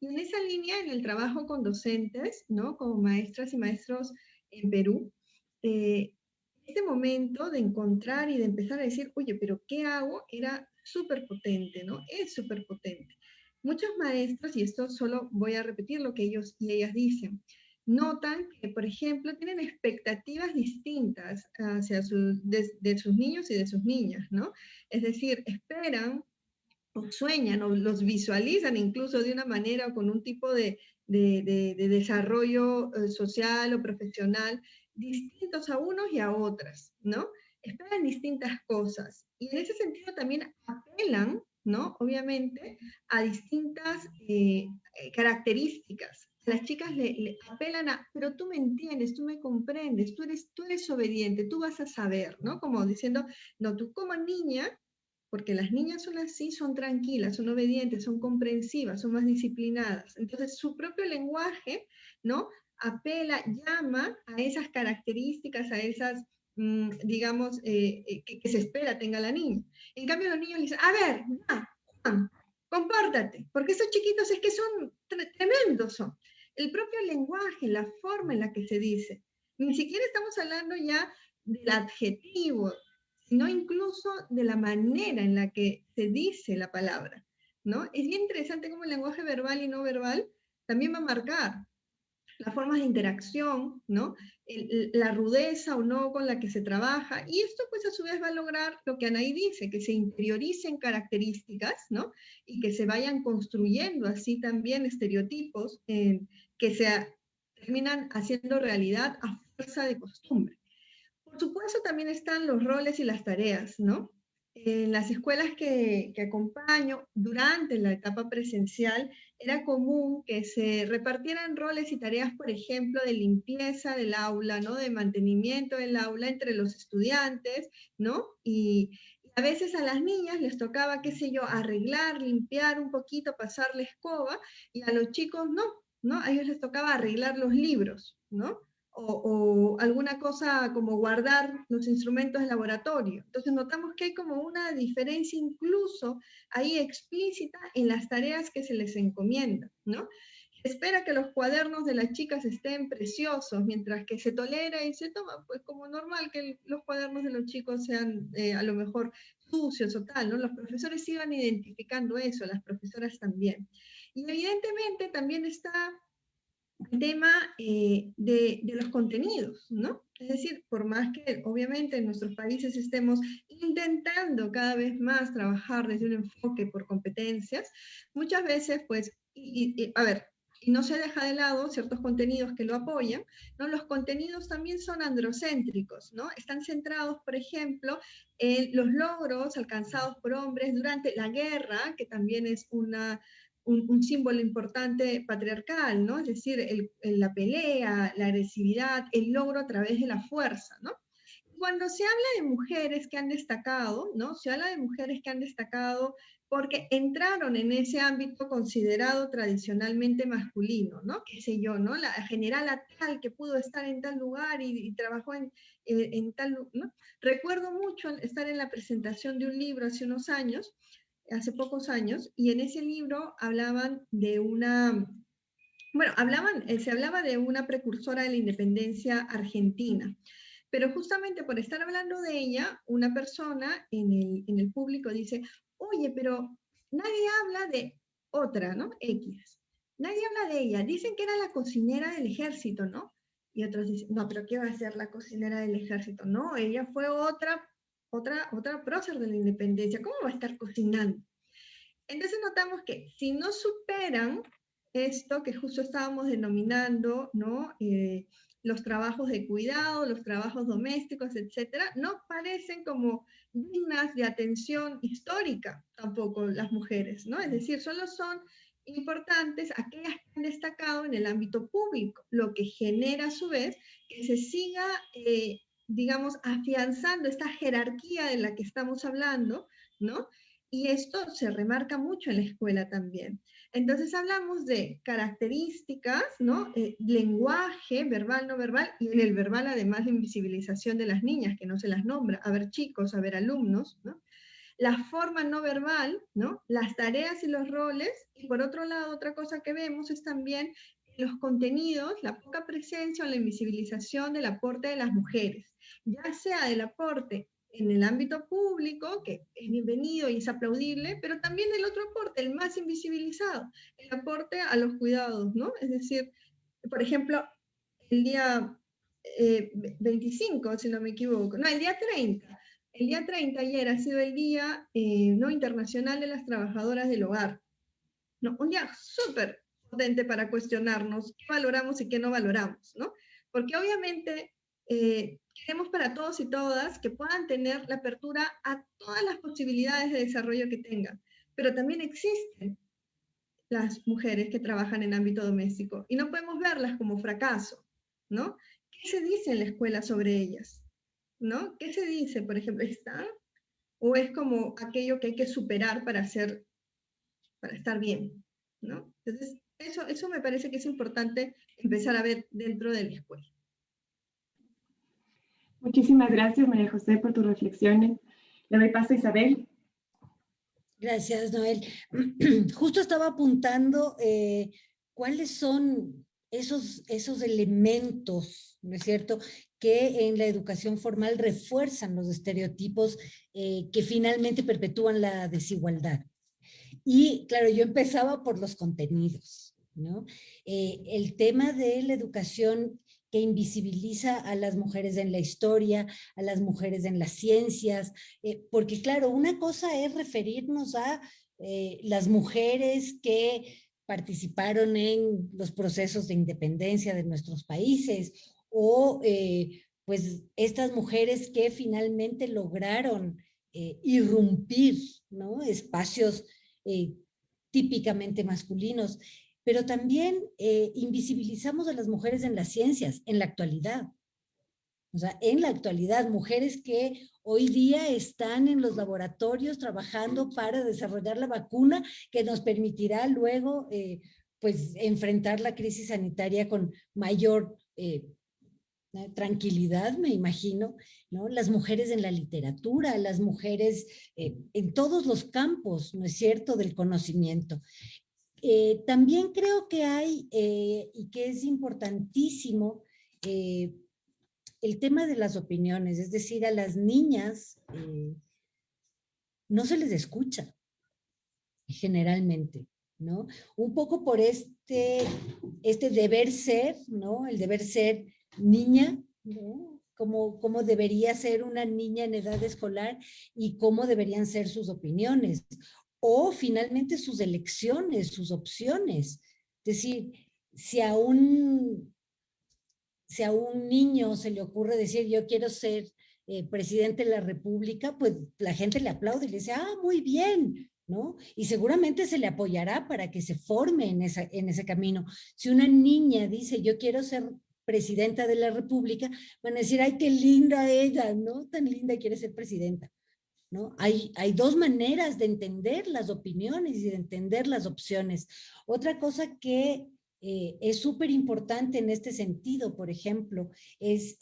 Y en esa línea, en el trabajo con docentes, ¿no? Como maestras y maestros en Perú, este momento de encontrar y de empezar a decir, oye, pero ¿qué hago? Era súper potente, ¿no? Es súper potente. muchos maestros, y esto solo voy a repetir lo que ellos y ellas dicen, notan que, por ejemplo, tienen expectativas distintas hacia de sus niños y de sus niñas, ¿no? Es decir, esperan o sueñan o los visualizan incluso de una manera o con un tipo de desarrollo social o profesional distintos a unos y a otras, ¿no? Esperan distintas cosas y en ese sentido también apelan, ¿no? Obviamente a distintas características. Las chicas le apelan a, pero tú me entiendes, tú me comprendes, tú eres obediente, tú vas a saber, ¿no? Como diciendo, no, tú como niña, porque las niñas son así, son tranquilas, son obedientes, son comprensivas, son más disciplinadas. Entonces, su propio lenguaje, ¿no? Apela, llama a esas características, a esas, digamos, que se espera tenga la niña. En cambio, los niños dicen, a ver, Juan, compórtate, porque esos chiquitos es que son tremendos, son. El propio lenguaje, la forma en la que se dice. Ni siquiera estamos hablando ya del adjetivo, sino incluso de la manera en la que se dice la palabra, ¿no? Es bien interesante cómo el lenguaje verbal y no verbal también va a marcar las formas de interacción, ¿no? La rudeza o no con la que se trabaja, y esto pues a su vez va a lograr lo que Anaí dice, que se interioricen características, ¿no? Y que se vayan construyendo así también estereotipos que se terminan haciendo realidad a fuerza de costumbre. Por supuesto, también están los roles y las tareas, ¿no? En las escuelas que acompaño, durante la etapa presencial, era común que se repartieran roles y tareas, por ejemplo, de limpieza del aula, ¿no? De mantenimiento del aula entre los estudiantes, ¿no? Y a veces a las niñas les tocaba, qué sé yo, arreglar, limpiar un poquito, pasar la escoba, y a los chicos no, ¿no? A ellos les tocaba arreglar los libros, ¿no? O alguna cosa como guardar los instrumentos de laboratorio. Entonces notamos que hay como una diferencia incluso ahí explícita en las tareas que se les encomienda, ¿no? Espera que los cuadernos de las chicas estén preciosos, mientras que se tolera y se toma, pues como normal que los cuadernos de los chicos sean a lo mejor sucios o tal, ¿no? Los profesores iban identificando eso, las profesoras también. Y evidentemente también está el tema de los contenidos, ¿no? Es decir, por más que obviamente en nuestros países estemos intentando cada vez más trabajar desde un enfoque por competencias, muchas veces, pues, a ver, y no se deja de lado ciertos contenidos que lo apoyan, ¿no? Los contenidos también son androcéntricos, ¿no? Están centrados, por ejemplo, en los logros alcanzados por hombres durante la guerra, que también es un símbolo importante patriarcal, ¿no? Es decir, la pelea, la agresividad, el logro a través de la fuerza, ¿no? Cuando se habla de mujeres que han destacado, ¿no? Se habla de mujeres que han destacado porque entraron en ese ámbito considerado tradicionalmente masculino, ¿no? Qué sé yo, ¿no? La generala tal que pudo estar en tal lugar y trabajó en tal, ¿no? Recuerdo mucho estar en la presentación de un libro hace unos años, hace pocos años, y en ese libro hablaban de una, bueno, se hablaba de una precursora de la independencia argentina, pero justamente por estar hablando de ella, una persona en el público dice, oye, pero nadie habla de otra, ¿no? X. Nadie habla de ella. Dicen que era la cocinera del ejército, ¿no? Y otros dicen, no, pero ¿qué va a ser la cocinera del ejército? No, ella fue otra prócer de la independencia. ¿Cómo va a estar cocinando? Entonces notamos que si no superan esto que justo estábamos denominando, ¿no? Los trabajos de cuidado, los trabajos domésticos, etcétera, no parecen como dignas de atención histórica tampoco las mujeres, ¿no? Es decir, solo son importantes aquellas que han destacado en el ámbito público, lo que genera a su vez que se siga, digamos, afianzando esta jerarquía de la que estamos hablando, ¿no? Y esto se remarca mucho en la escuela también. Entonces hablamos de características, ¿no? Lenguaje, verbal, no verbal, y en el verbal además la invisibilización de las niñas, que no se las nombra, a ver chicos, a ver alumnos, ¿no? La forma no verbal, ¿no? Las tareas y los roles, y por otro lado, otra cosa que vemos es también los contenidos, la poca presencia o la invisibilización del aporte de las mujeres, ya sea del aporte en el ámbito público, que es bienvenido y es aplaudible, pero también el otro aporte, el más invisibilizado, el aporte a los cuidados, ¿no? Es decir, por ejemplo, el día 25, si no me equivoco, no, el día 30 ayer ha sido el Día no Internacional de las Trabajadoras del Hogar, ¿no? Un día súper potente para cuestionarnos qué valoramos y qué no valoramos, ¿no? Porque obviamente queremos para todos y todas que puedan tener la apertura a todas las posibilidades de desarrollo que tengan, pero también existen las mujeres que trabajan en ámbito doméstico y no podemos verlas como fracaso, ¿no? ¿Qué se dice en la escuela sobre ellas? ¿No? ¿Qué se dice, por ejemplo, está? ¿O es como aquello que hay que superar para estar bien, ¿no? Entonces, eso me parece que es importante empezar a ver dentro de la escuela. Muchísimas gracias, María José, por tus reflexiones. Le doy paso a Isabel. Gracias, Noel. Justo estaba apuntando cuáles son esos elementos, ¿no es cierto?, que en la educación formal refuerzan los estereotipos que finalmente perpetúan la desigualdad. Y claro, yo empezaba por los contenidos, ¿no? El tema de la educación que invisibiliza a las mujeres en la historia, a las mujeres en las ciencias, porque claro, una cosa es referirnos a las mujeres que participaron en los procesos de independencia de nuestros países, o pues estas mujeres que finalmente lograron irrumpir, ¿no?, espacios típicamente masculinos, pero también invisibilizamos a las mujeres en las ciencias, en la actualidad. O sea, en la actualidad, mujeres que hoy día están en los laboratorios trabajando para desarrollar la vacuna que nos permitirá luego, pues, enfrentar la crisis sanitaria con mayor tranquilidad, me imagino, ¿no? Las mujeres en la literatura, las mujeres en todos los campos, ¿no es cierto?, del conocimiento. También creo que hay, y que es importantísimo, el tema de las opiniones, es decir, a las niñas no se les escucha, generalmente, ¿no? Un poco por este deber ser, ¿no? El deber ser niña, ¿no? Cómo debería ser una niña en edad escolar y cómo deberían ser sus opiniones, o finalmente sus elecciones, sus opciones. Es decir, si a un niño se le ocurre decir, yo quiero ser presidente de la República, pues la gente le aplaude y le dice, ah, muy bien, ¿no? Y seguramente se le apoyará para que se forme en ese camino. Si una niña dice, yo quiero ser presidenta de la República, van a decir, ay, qué linda ella, ¿no? Tan linda, quiere ser presidenta, ¿no? Hay dos maneras de entender las opiniones y de entender las opciones. Otra cosa que es súper importante en este sentido, por ejemplo, es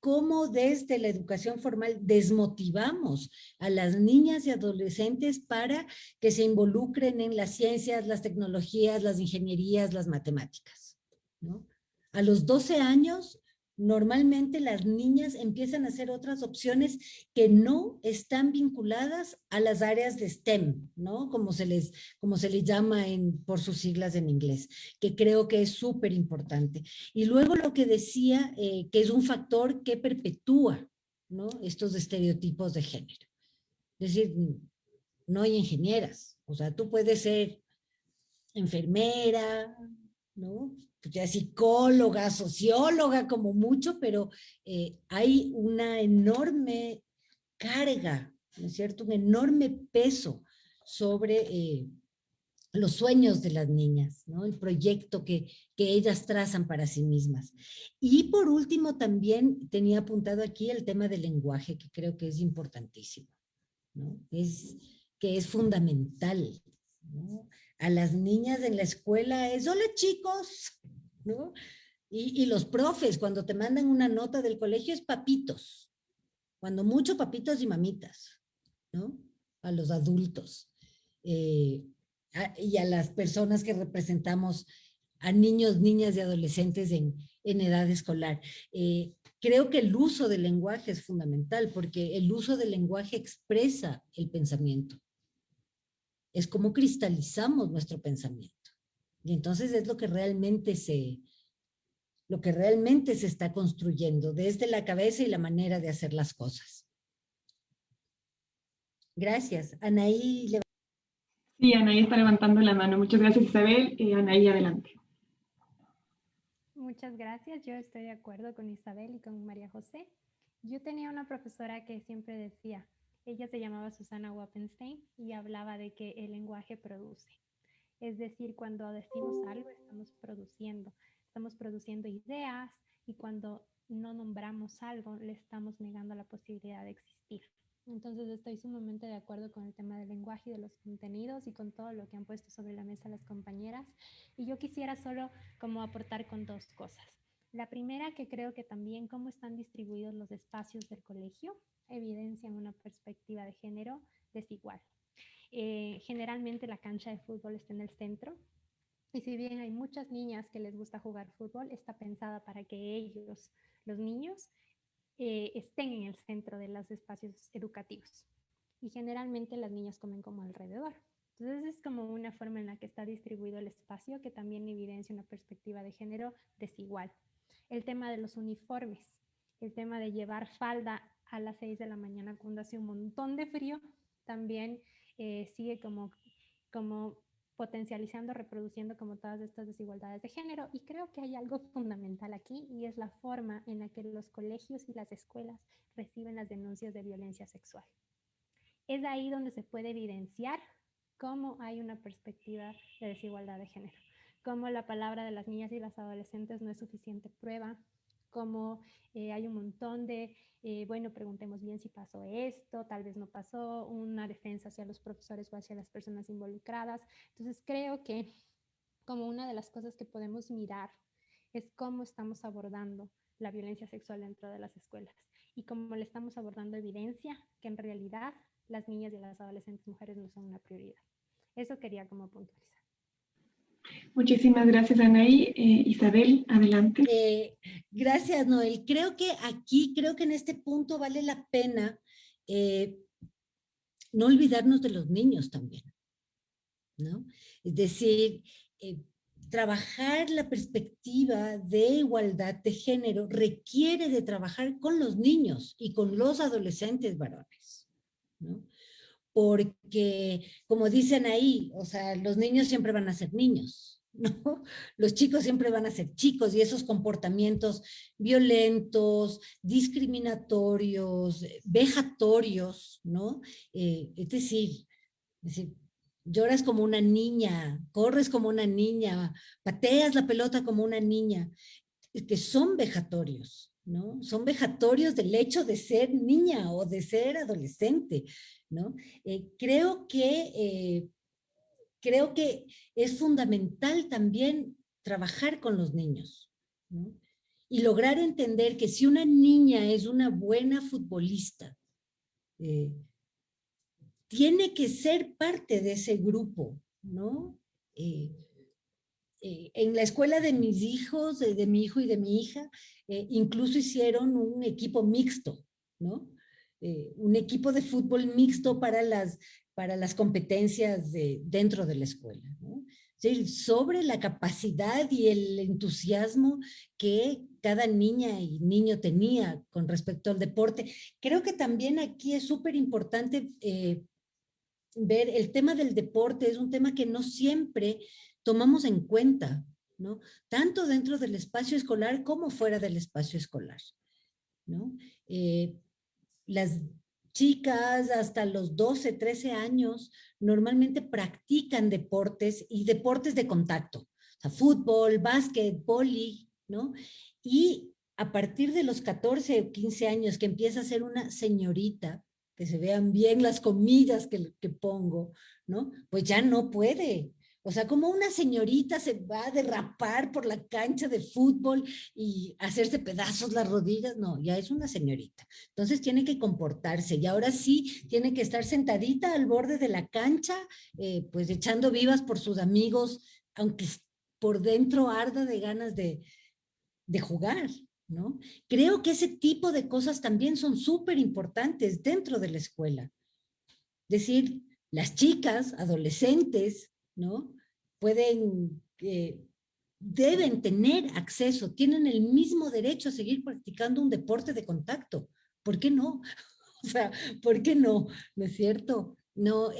cómo desde la educación formal desmotivamos a las niñas y adolescentes para que se involucren en las ciencias, las tecnologías, las ingenierías, las matemáticas, ¿no? A los 12 años, normalmente las niñas empiezan a hacer otras opciones que no están vinculadas a las áreas de STEM, ¿no? Como se les llama por sus siglas en inglés, que creo que es súper importante. Y luego lo que decía, que es un factor que perpetúa, ¿no?, estos estereotipos de género. Es decir, no hay ingenieras, o sea, tú puedes ser enfermera, ¿no?, ya psicóloga, socióloga como mucho, pero hay una enorme carga, ¿no es cierto?, un enorme peso sobre los sueños de las niñas, ¿no?, el proyecto que ellas trazan para sí mismas. Y por último, también tenía apuntado aquí el tema del lenguaje, que creo que es importantísimo, ¿no?, que es fundamental, ¿no? A las niñas en la escuela es, hola chicos, ¿no? Y los profes, cuando te mandan una nota del colegio, es papitos, cuando mucho papitos y mamitas, ¿no?, a los adultos. Y a las personas que representamos a niños, niñas y adolescentes en edad escolar. Creo que el uso del lenguaje es fundamental porque el uso del lenguaje expresa el pensamiento. Es como cristalizamos nuestro pensamiento. Y entonces es lo que realmente se está construyendo desde la cabeza y la manera de hacer las cosas. Gracias. Anaí. Sí, Anaí está levantando la mano. Muchas gracias, Isabel. Anaí, adelante. Muchas gracias. Yo estoy de acuerdo con Isabel y con María José. Yo tenía una profesora que siempre decía, ella se llamaba Susana Wappenstein y hablaba de que el lenguaje produce. Es decir, cuando decimos algo estamos produciendo ideas, y cuando no nombramos algo le estamos negando la posibilidad de existir. Entonces estoy sumamente de acuerdo con el tema del lenguaje y de los contenidos y con todo lo que han puesto sobre la mesa las compañeras. Y yo quisiera solo como aportar con dos cosas. La primera, que creo que también cómo están distribuidos los espacios del colegio evidencian una perspectiva de género desigual. Generalmente la cancha de fútbol está en el centro, y si bien hay muchas niñas que les gusta jugar fútbol, está pensada para que ellos, los niños, estén en el centro de los espacios educativos. Y generalmente las niñas comen como alrededor. Entonces es como una forma en la que está distribuido el espacio que también evidencia una perspectiva de género desigual. El tema de los uniformes, el tema de llevar falda a las 6 de la mañana cuando hace un montón de frío, también sigue como potencializando, reproduciendo como todas estas desigualdades de género. Y creo que hay algo fundamental aquí, y es la forma en la que los colegios y las escuelas reciben las denuncias de violencia sexual. Es ahí donde se puede evidenciar cómo hay una perspectiva de desigualdad de género, cómo la palabra de las niñas y las adolescentes no es suficiente prueba, cómo hay un montón de, bueno, preguntemos bien si pasó esto, tal vez no pasó, una defensa hacia los profesores o hacia las personas involucradas. Entonces creo que como una de las cosas que podemos mirar es cómo estamos abordando la violencia sexual dentro de las escuelas y cómo le estamos abordando evidencia que en realidad las niñas y las adolescentes mujeres no son una prioridad. Eso quería como puntualizar. Muchísimas gracias, Anaí. Isabel, adelante. Gracias, Noel. Creo que en este punto vale la pena no olvidarnos de los niños también, ¿no? Es decir, trabajar la perspectiva de igualdad de género requiere de trabajar con los niños y con los adolescentes varones, ¿no? Porque, como dicen ahí, o sea, los niños siempre van a ser niños, ¿no? Los chicos siempre van a ser chicos, y esos comportamientos violentos, discriminatorios, vejatorios, ¿no? Es decir, lloras como una niña, corres como una niña, pateas la pelota como una niña, que son vejatorios, ¿no? Son vejatorios del hecho de ser niña o de ser adolescente, ¿no? Creo que es fundamental también trabajar con los niños, ¿no? Y lograr entender que si una niña es una buena futbolista, tiene que ser parte de ese grupo, ¿no? En la escuela de mis hijos, de mi hijo y de mi hija, incluso hicieron un equipo mixto, ¿no? Un equipo de fútbol mixto para las competencias dentro de la escuela, ¿no? Sí, sobre la capacidad y el entusiasmo que cada niña y niño tenía con respecto al deporte. Creo que también aquí es súper importante ver el tema del deporte. Es un tema que no siempre tomamos en cuenta, ¿no? Tanto dentro del espacio escolar como fuera del espacio escolar, ¿no? Las chicas hasta los 12, 13 años normalmente practican deportes y deportes de contacto, o sea, fútbol, básquet, vóley, ¿no? Y a partir de los 14 o 15 años que empieza a ser una señorita, que se vean bien las comillas que pongo, ¿no? Pues ya no puede. O sea, como una señorita se va a derrapar por la cancha de fútbol y hacerse pedazos las rodillas, no, ya es una señorita. Entonces tiene que comportarse, y ahora sí tiene que estar sentadita al borde de la cancha, pues echando vivas por sus amigos, aunque por dentro arda de ganas de jugar, ¿no? Creo que ese tipo de cosas también son súper importantes dentro de la escuela. Es decir, las chicas, adolescentes, ¿no? Pueden, deben tener acceso, tienen el mismo derecho a seguir practicando un deporte de contacto. ¿Por qué no? O sea, ¿por qué no? ¿No es cierto? No,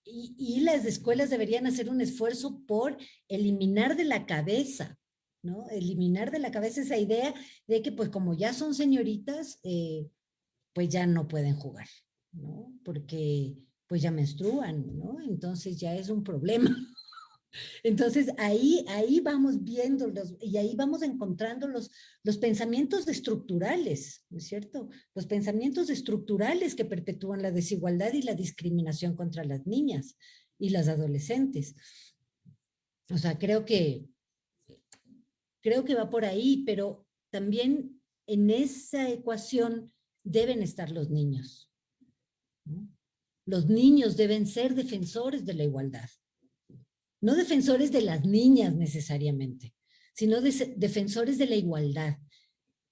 y las escuelas deberían hacer un esfuerzo por eliminar de la cabeza, ¿no? Eliminar de la cabeza esa idea de que pues como ya son señoritas, pues ya no pueden jugar, ¿no? Porque pues ya menstruan, ¿no? Entonces ya es un problema. Entonces ahí vamos viendo y ahí vamos encontrando los pensamientos estructurales, ¿no es cierto? Los pensamientos estructurales que perpetúan la desigualdad y la discriminación contra las niñas y las adolescentes. O sea, creo que va por ahí, pero también en esa ecuación deben estar los niños, ¿no? Los niños deben ser defensores de la igualdad. No defensores de las niñas necesariamente, sino defensores de la igualdad,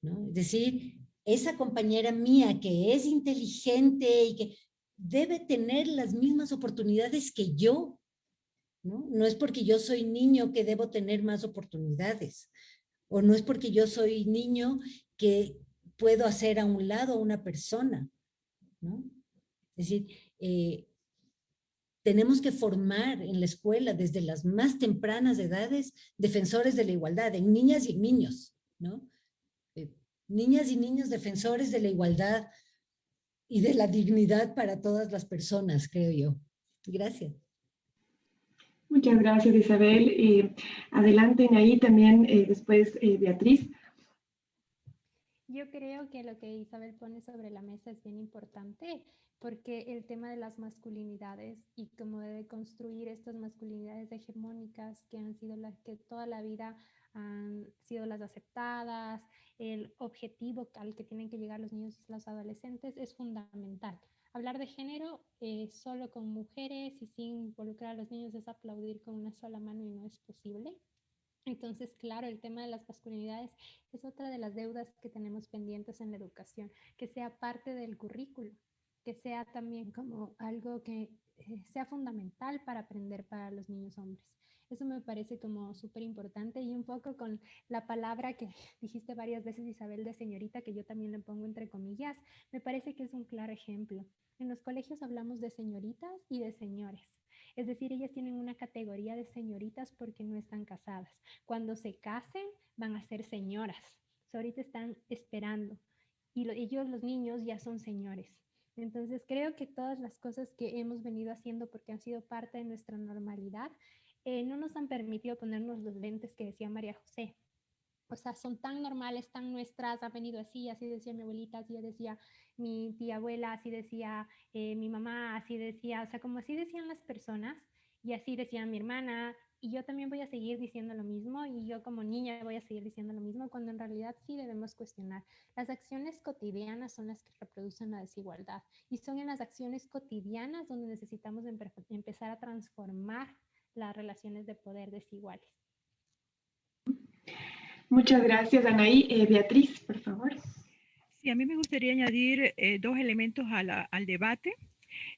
¿no? Es decir, esa compañera mía que es inteligente y que debe tener las mismas oportunidades que yo, ¿no? No es porque yo soy niño que debo tener más oportunidades, o no es porque yo soy niño que puedo hacer a un lado a una persona, ¿no? Es decir, tenemos que formar en la escuela desde las más tempranas edades defensores de la igualdad, en niñas y en niños, ¿no? Niñas y niños defensores de la igualdad y de la dignidad para todas las personas, creo yo. Gracias. Muchas gracias, Isabel. Adelante, ahí también después Beatriz. Yo creo que lo que Isabel pone sobre la mesa es bien importante porque el tema de las masculinidades y cómo debe construir estas masculinidades hegemónicas que han sido las que toda la vida han sido las aceptadas, el objetivo al que tienen que llegar los niños y los adolescentes es fundamental. Hablar de género solo con mujeres y sin involucrar a los niños es aplaudir con una sola mano y no es posible. Entonces, claro, el tema de las masculinidades es otra de las deudas que tenemos pendientes en la educación, que sea parte del currículo, que sea también como algo que sea fundamental para aprender para los niños hombres. Eso me parece como súper importante y un poco con la palabra que dijiste varias veces, Isabel, de señorita, que yo también le pongo entre comillas, me parece que es un claro ejemplo. En los colegios hablamos de señoritas y de señores. Es decir, ellas tienen una categoría de señoritas porque no están casadas. Cuando se casen van a ser señoras. So, ahorita están esperando y ellos, los niños, ya son señores. Entonces creo que todas las cosas que hemos venido haciendo porque han sido parte de nuestra normalidad no nos han permitido ponernos los lentes que decía María José. O sea, son tan normales, tan nuestras, ha venido así, así decía mi abuelita, así decía mi tía abuela, así decía mi mamá, así decía, o sea, como así decían las personas y así decía mi hermana, y yo también voy a seguir diciendo lo mismo, y yo como niña voy a seguir diciendo lo mismo, cuando en realidad sí debemos cuestionar. Las acciones cotidianas son las que reproducen la desigualdad, y son en las acciones cotidianas donde necesitamos empezar a transformar las relaciones de poder desiguales. Muchas gracias, Anaí. Beatriz, por favor. Sí, a mí me gustaría añadir dos elementos al debate.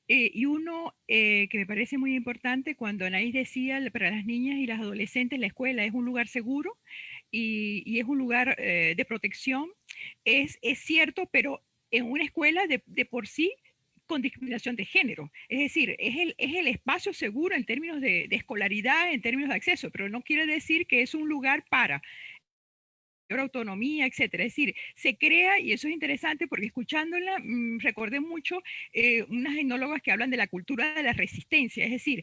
Y uno que me parece muy importante, cuando Anaís decía, para las niñas y las adolescentes, la escuela es un lugar seguro y es un lugar de protección, es cierto, pero en una escuela de por sí con discriminación de género. Es decir, es el espacio seguro en términos de escolaridad, en términos de acceso, pero no quiere decir que es un lugar para autonomía, etcétera. Es decir, se crea, y eso es interesante porque escuchándola recordé mucho unas etnólogas que hablan de la cultura de la resistencia, es decir,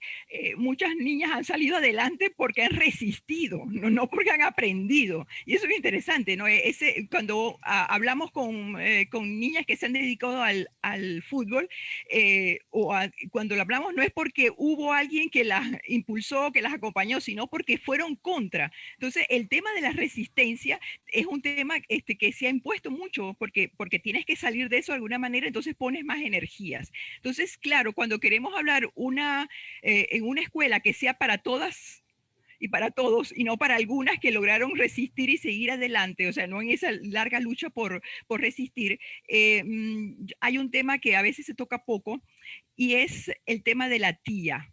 muchas niñas han salido adelante porque han resistido, no porque han aprendido, y eso es interesante, ¿no? Cuando hablamos con niñas que se han dedicado al fútbol, cuando lo hablamos no es porque hubo alguien que las impulsó, que las acompañó, sino porque fueron contra. Entonces, el tema de la resistencia es un tema que se ha impuesto mucho porque tienes que salir de eso de alguna manera, entonces pones más energías. Entonces, claro, cuando queremos hablar en una escuela que sea para todas y para todos, y no para algunas que lograron resistir y seguir adelante, o sea, no en esa larga lucha por resistir. Hay un tema que a veces se toca poco, y es el tema de la tía.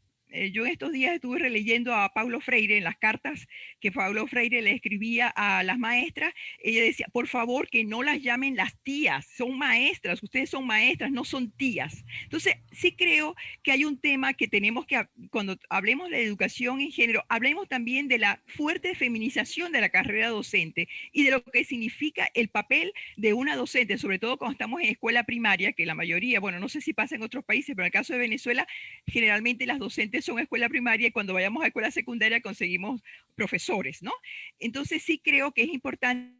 Yo en estos días estuve releyendo a Paulo Freire en las cartas que Paulo Freire le escribía a las maestras. Ella decía, por favor, que no las llamen las tías, son maestras, ustedes son maestras, no son tías. Entonces, sí creo que hay un tema que tenemos que, cuando hablemos de educación en género, hablemos también de la fuerte feminización de la carrera docente y de lo que significa el papel de una docente, sobre todo cuando estamos en escuela primaria, que la mayoría, bueno, no sé si pasa en otros países, pero en el caso de Venezuela, generalmente las docentes son escuela primaria y cuando vayamos a escuela secundaria conseguimos profesores, ¿no? Entonces sí creo que es importante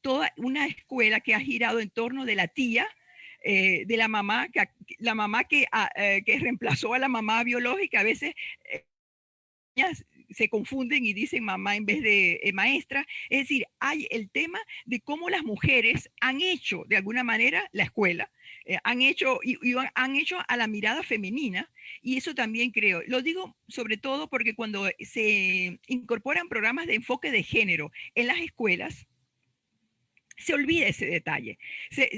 toda una escuela que ha girado en torno de la tía, de la mamá que reemplazó a la mamá biológica. A veces se confunden y dicen mamá en vez de maestra. Es decir, hay el tema de cómo las mujeres han hecho de alguna manera la escuela, han hecho a la mirada femenina, y eso también creo. Lo digo sobre todo porque cuando se incorporan programas de enfoque de género en las escuelas, se olvida ese detalle.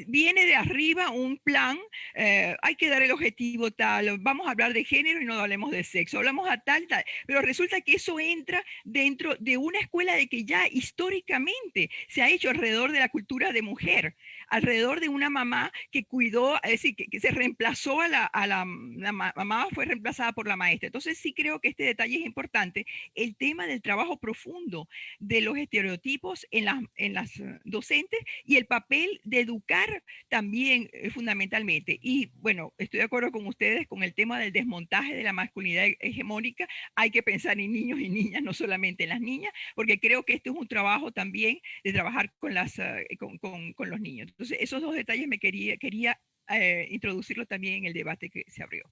Viene de arriba un plan, hay que dar el objetivo tal, vamos a hablar de género y no hablemos de sexo, hablamos a tal, pero resulta que eso entra dentro de una escuela de que ya históricamente se ha hecho alrededor de la cultura de mujer, alrededor de una mamá que cuidó, es decir, que se reemplazó la mamá fue reemplazada por la maestra. Entonces sí creo que este detalle es importante, el tema del trabajo profundo de los estereotipos en las docentes, y el papel de educar también fundamentalmente. Y bueno, estoy de acuerdo con ustedes con el tema del desmontaje de la masculinidad hegemónica. Hay que pensar en niños y niñas, no solamente en las niñas, porque creo que este es un trabajo también de trabajar con los niños. Entonces, esos dos detalles me quería introducirlo también en el debate que se abrió.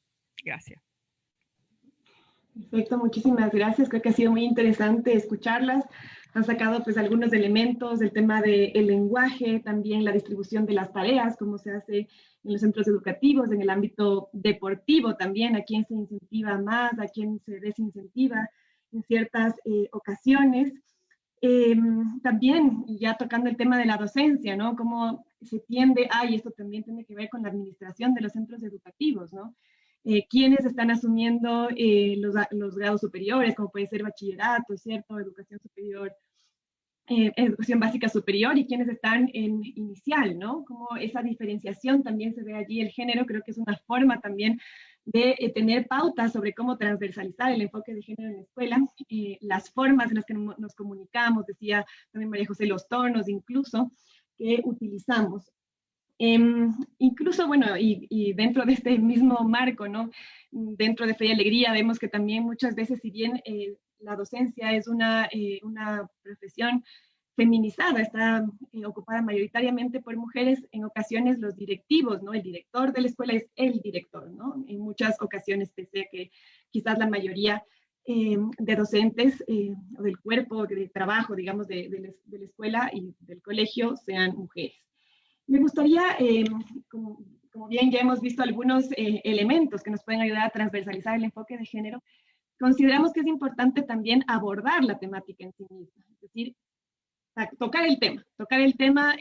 Gracias. Perfecto, muchísimas gracias. Creo que ha sido muy interesante escucharlas. Han sacado pues algunos elementos del tema del lenguaje, también la distribución de las tareas, cómo se hace en los centros educativos, en el ámbito deportivo también, a quién se incentiva más, a quién se desincentiva en ciertas ocasiones. También, ya tocando el tema de la docencia, ¿no? Cómo se tiende, y esto también tiene que ver con la administración de los centros educativos, ¿no? Quiénes están asumiendo los grados superiores, como puede ser bachillerato, ¿cierto? Educación superior, educación básica superior, y quiénes están en inicial, ¿no? Como esa diferenciación también se ve allí. El género creo que es una forma también de tener pautas sobre cómo transversalizar el enfoque de género en la escuela, las formas en las que nos comunicamos, decía también María José, los tonos incluso que utilizamos. Incluso, bueno, y dentro de este mismo marco, ¿no? Dentro de Fe y Alegría vemos que también muchas veces, si bien la docencia es una profesión feminizada, está ocupada mayoritariamente por mujeres, en ocasiones los directivos, ¿no? El director de la escuela es el director, ¿no? En muchas ocasiones, pese a que quizás la mayoría de docentes o del cuerpo de trabajo, digamos, de la escuela y del colegio sean mujeres. Me gustaría, como bien ya hemos visto algunos elementos que nos pueden ayudar a transversalizar el enfoque de género, consideramos que es importante también abordar la temática en sí misma, es decir, tocar el tema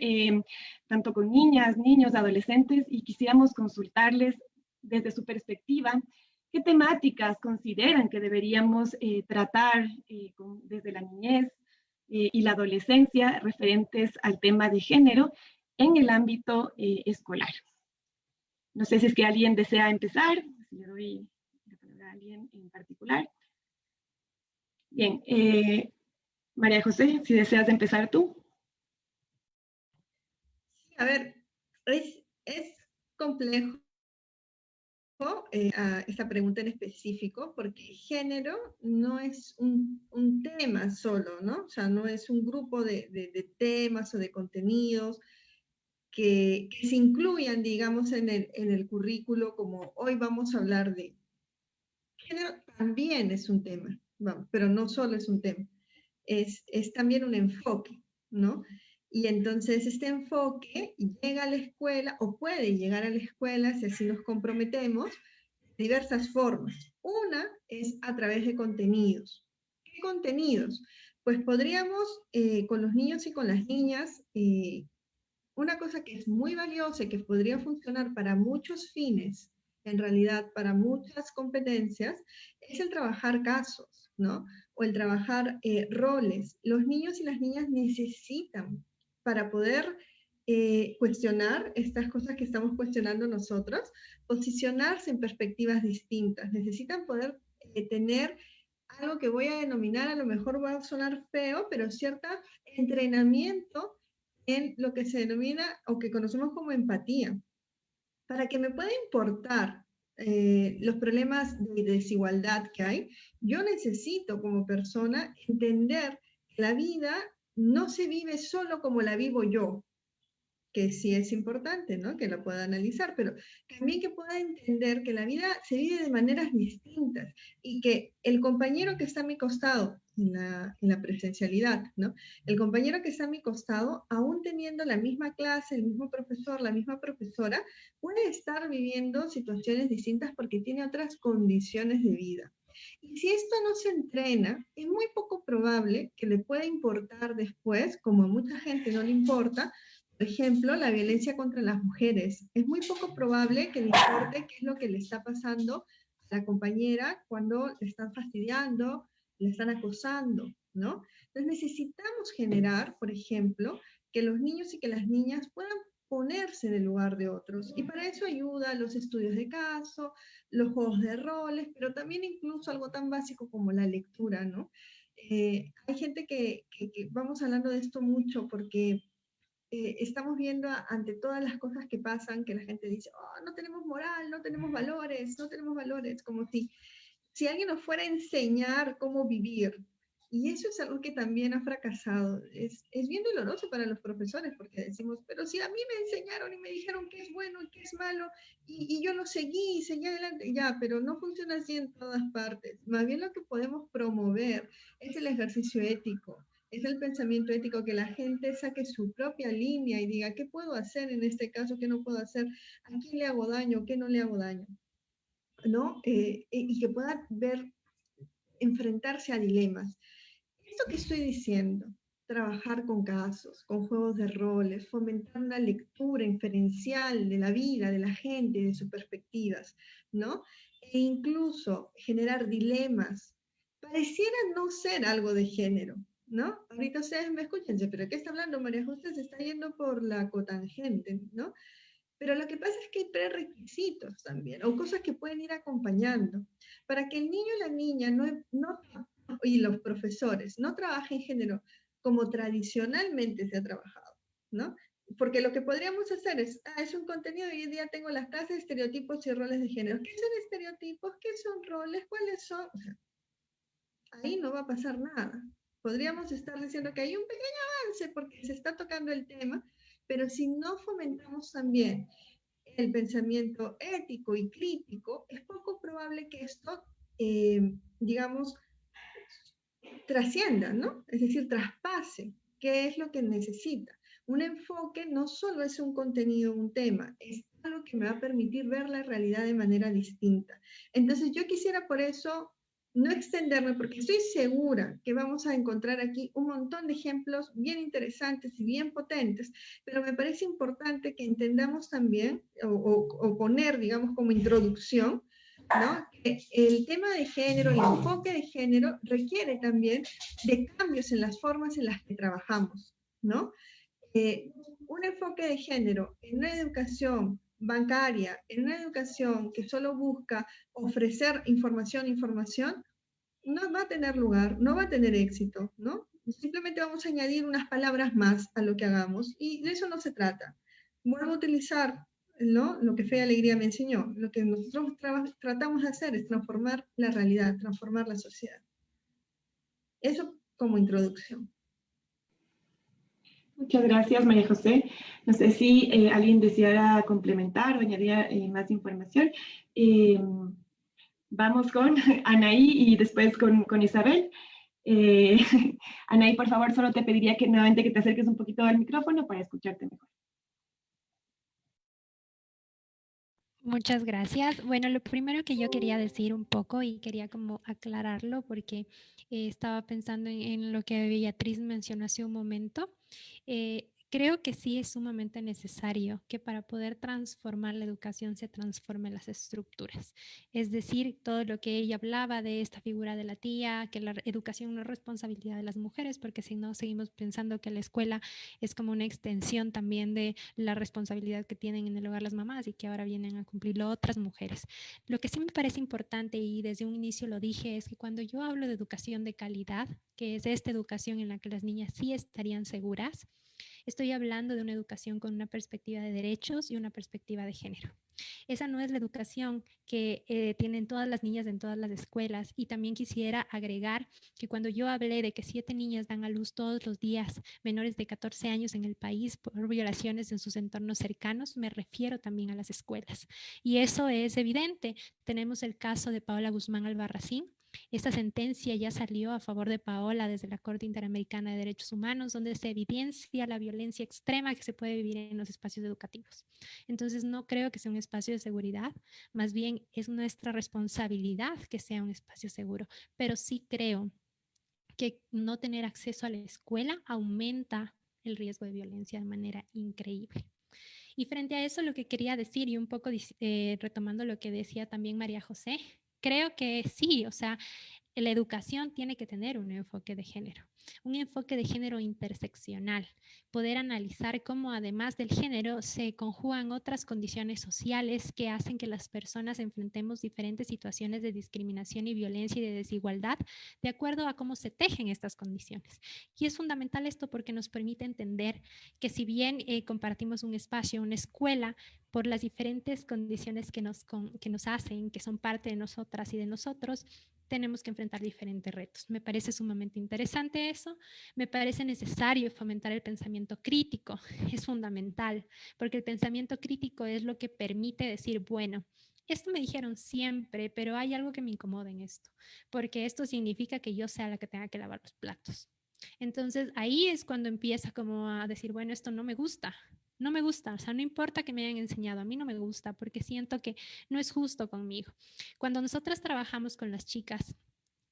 tanto con niñas, niños, adolescentes, y quisiéramos consultarles desde su perspectiva qué temáticas consideran que deberíamos tratar desde la niñez y la adolescencia referentes al tema de género en el ámbito escolar. No sé si es que alguien desea empezar, si le doy la palabra a alguien en particular. Bien, María José, si deseas empezar tú. Sí, a ver, es complejo esta pregunta en específico, porque género no es un tema solo, ¿no? O sea, no es un grupo de temas o de contenidos que se incluyan, digamos, en el currículo, como hoy vamos a hablar de género. También es un tema, vamos, pero no solo es un tema, es también un enfoque, ¿no? Y entonces este enfoque llega a la escuela, o puede llegar a la escuela, si así nos comprometemos, de diversas formas. Una es a través de contenidos. ¿Qué ¿Qué contenidos? Pues podríamos, con los niños y con las niñas, una cosa que es muy valiosa y que podría funcionar para muchos fines, en realidad para muchas competencias, es el trabajar casos, ¿no? O el trabajar roles. Los niños y las niñas necesitan, para poder cuestionar estas cosas que estamos cuestionando nosotros, posicionarse en perspectivas distintas. Necesitan poder tener algo que voy a denominar, a lo mejor va a sonar feo, pero cierto entrenamiento en lo que se denomina o que conocemos como empatía. Para que me pueda importar los problemas de desigualdad que hay, yo necesito como persona entender que la vida no se vive solo como la vivo yo, que sí es importante, ¿no? Que la pueda analizar, pero también que pueda entender que la vida se vive de maneras distintas y que el compañero que está a mi costado en la presencialidad, ¿no? El compañero que está a mi costado, aún teniendo la misma clase, el mismo profesor, la misma profesora, puede estar viviendo situaciones distintas porque tiene otras condiciones de vida. Y si esto no se entrena, es muy poco probable que le pueda importar después, como a mucha gente no le importa, por ejemplo, la violencia contra las mujeres. Es muy poco probable que le importe qué es lo que le está pasando a la compañera cuando le están fastidiando, le están acosando, ¿no? Entonces necesitamos generar, por ejemplo, que los niños y que las niñas puedan ponerse en el lugar de otros. Y para eso ayuda los estudios de caso, los juegos de roles, pero también incluso algo tan básico como la lectura, ¿no? Hay gente que vamos hablando de esto mucho porque estamos viendo ante todas las cosas que pasan, que la gente dice, oh, no tenemos moral, no tenemos valores, como si alguien nos fuera a enseñar cómo vivir. Y eso es algo que también ha fracasado. Es bien doloroso para los profesores porque decimos, pero si a mí me enseñaron y me dijeron qué es bueno y qué es malo, y yo lo seguí adelante, ya, pero no funciona así en todas partes. Más bien lo que podemos promover es el ejercicio ético, es el pensamiento ético, que la gente saque su propia línea y diga, ¿qué puedo hacer en este caso? ¿Qué no puedo hacer? ¿A quién le hago daño? ¿Qué no le hago daño? ¿No? Y que pueda ver, enfrentarse a dilemas. Esto que estoy diciendo, trabajar con casos, con juegos de roles, fomentar una lectura inferencial de la vida, de la gente, de sus perspectivas, ¿no? E incluso generar dilemas, pareciera no ser algo de género, ¿no? Ahorita ustedes me escuchan, pero ¿qué está hablando María José? Se está yendo por la cotangente, ¿no? Pero lo que pasa es que hay prerequisitos también, o cosas que pueden ir acompañando, para que el niño y la niña y los profesores no trabajen género como tradicionalmente se ha trabajado, ¿no? Porque lo que podríamos hacer es un contenido, y hoy en día tengo las clases de estereotipos y roles de género. ¿Qué son estereotipos? ¿Qué son roles? ¿Cuáles son? O sea, ahí no va a pasar nada. Podríamos estar diciendo que hay un pequeño avance porque se está tocando el tema, pero si no fomentamos también el pensamiento ético y crítico, es poco probable que esto, digamos, trascienda, ¿no? Es decir, traspase. ¿Qué es lo que necesita? Un enfoque no solo es un contenido, un tema, es algo que me va a permitir ver la realidad de manera distinta. Entonces yo quisiera por eso no extenderme, porque estoy segura que vamos a encontrar aquí un montón de ejemplos bien interesantes y bien potentes, pero me parece importante que entendamos también, o poner, digamos, como introducción, ¿no? Que el tema de género, el enfoque de género requiere también de cambios en las formas en las que trabajamos, ¿no? Un enfoque de género en una educación bancaria, en una educación que solo busca ofrecer información, no va a tener lugar, no va a tener éxito, ¿no? Simplemente vamos a añadir unas palabras más a lo que hagamos y de eso no se trata. Vuelvo a utilizar, ¿no?, lo que Fe y Alegría me enseñó. Lo que nosotros tratamos de hacer es transformar la realidad, transformar la sociedad. Eso como introducción. Muchas gracias, María José. No sé si alguien deseara complementar o añadir más información. Vamos con Anaí y después con Isabel. Anaí, por favor, solo te pediría que nuevamente que te acerques un poquito al micrófono para escucharte mejor. Muchas gracias. Bueno, lo primero que yo quería decir un poco y quería como aclararlo porque estaba pensando en lo que Beatriz mencionó hace un momento. Creo que sí es sumamente necesario que para poder transformar la educación se transformen las estructuras. Es decir, todo lo que ella hablaba de esta figura de la tía, que la educación no es responsabilidad de las mujeres, porque si no seguimos pensando que la escuela es como una extensión también de la responsabilidad que tienen en el hogar las mamás y que ahora vienen a cumplirlo otras mujeres. Lo que sí me parece importante y desde un inicio lo dije es que cuando yo hablo de educación de calidad, que es esta educación en la que las niñas sí estarían seguras, estoy hablando de una educación con una perspectiva de derechos y una perspectiva de género. Esa no es la educación que tienen todas las niñas en todas las escuelas. Y también quisiera agregar que cuando yo hablé de que 7 niñas dan a luz todos los días menores de 14 años en el país por violaciones en sus entornos cercanos, me refiero también a las escuelas. Y eso es evidente. Tenemos el caso de Paola Guzmán Albarracín. Esta sentencia ya salió a favor de Paola desde la Corte Interamericana de Derechos Humanos, donde se evidencia la violencia extrema que se puede vivir en los espacios educativos. Entonces, no creo que sea un espacio de seguridad, más bien es nuestra responsabilidad que sea un espacio seguro, pero sí creo que no tener acceso a la escuela aumenta el riesgo de violencia de manera increíble. Y frente a eso, lo que quería decir, y un poco retomando lo que decía también María José, creo que sí, o sea, la educación tiene que tener un enfoque de género interseccional, poder analizar cómo además del género se conjugan otras condiciones sociales que hacen que las personas enfrentemos diferentes situaciones de discriminación y violencia y de desigualdad de acuerdo a cómo se tejen estas condiciones. Y es fundamental esto porque nos permite entender que si bien compartimos un espacio, una escuela, por las diferentes condiciones que nos hacen, que son parte de nosotras y de nosotros, tenemos que enfrentar diferentes retos. Me parece sumamente interesante eso, me parece necesario fomentar el pensamiento crítico, es fundamental, porque el pensamiento crítico es lo que permite decir, bueno, esto me dijeron siempre, pero hay algo que me incomoda en esto, porque esto significa que yo sea la que tenga que lavar los platos. Entonces ahí es cuando empieza como a decir, bueno, esto no me gusta, no me gusta, o sea, no importa que me hayan enseñado, a mí no me gusta porque siento que no es justo conmigo. Cuando nosotras trabajamos con las chicas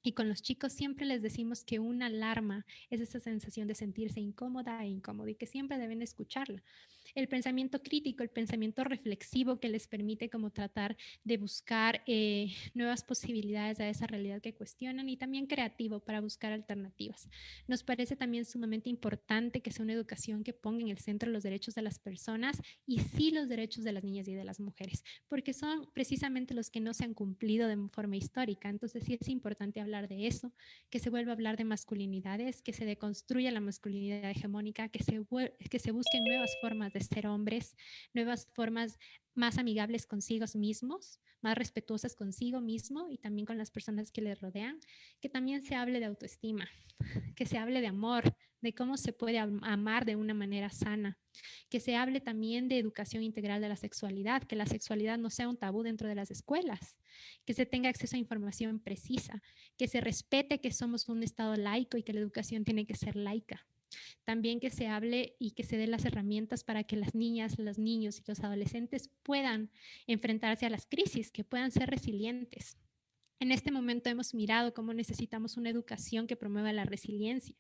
y con los chicos siempre les decimos que una alarma es esa sensación de sentirse incómoda e incómodo y que siempre deben escucharla. El pensamiento crítico, el pensamiento reflexivo que les permite como tratar de buscar nuevas posibilidades a esa realidad que cuestionan y también creativo para buscar alternativas. Nos parece también sumamente importante que sea una educación que ponga en el centro los derechos de las personas y sí los derechos de las niñas y de las mujeres, porque son precisamente los que no se han cumplido de forma histórica. Entonces sí es importante hablar de eso, que se vuelva a hablar de masculinidades, que se deconstruya la masculinidad hegemónica, que se busquen nuevas formas de ser hombres, nuevas formas más amigables consigo mismos, más respetuosas consigo mismo y también con las personas que les rodean, que también se hable de autoestima, que se hable de amor, de cómo se puede amar de una manera sana, que se hable también de educación integral de la sexualidad, que la sexualidad no sea un tabú dentro de las escuelas, que se tenga acceso a información precisa, que se respete que somos un Estado laico y que la educación tiene que ser laica. También que se hable y que se den las herramientas para que las niñas, los niños y los adolescentes puedan enfrentarse a las crisis, que puedan ser resilientes. En este momento hemos mirado cómo necesitamos una educación que promueva la resiliencia,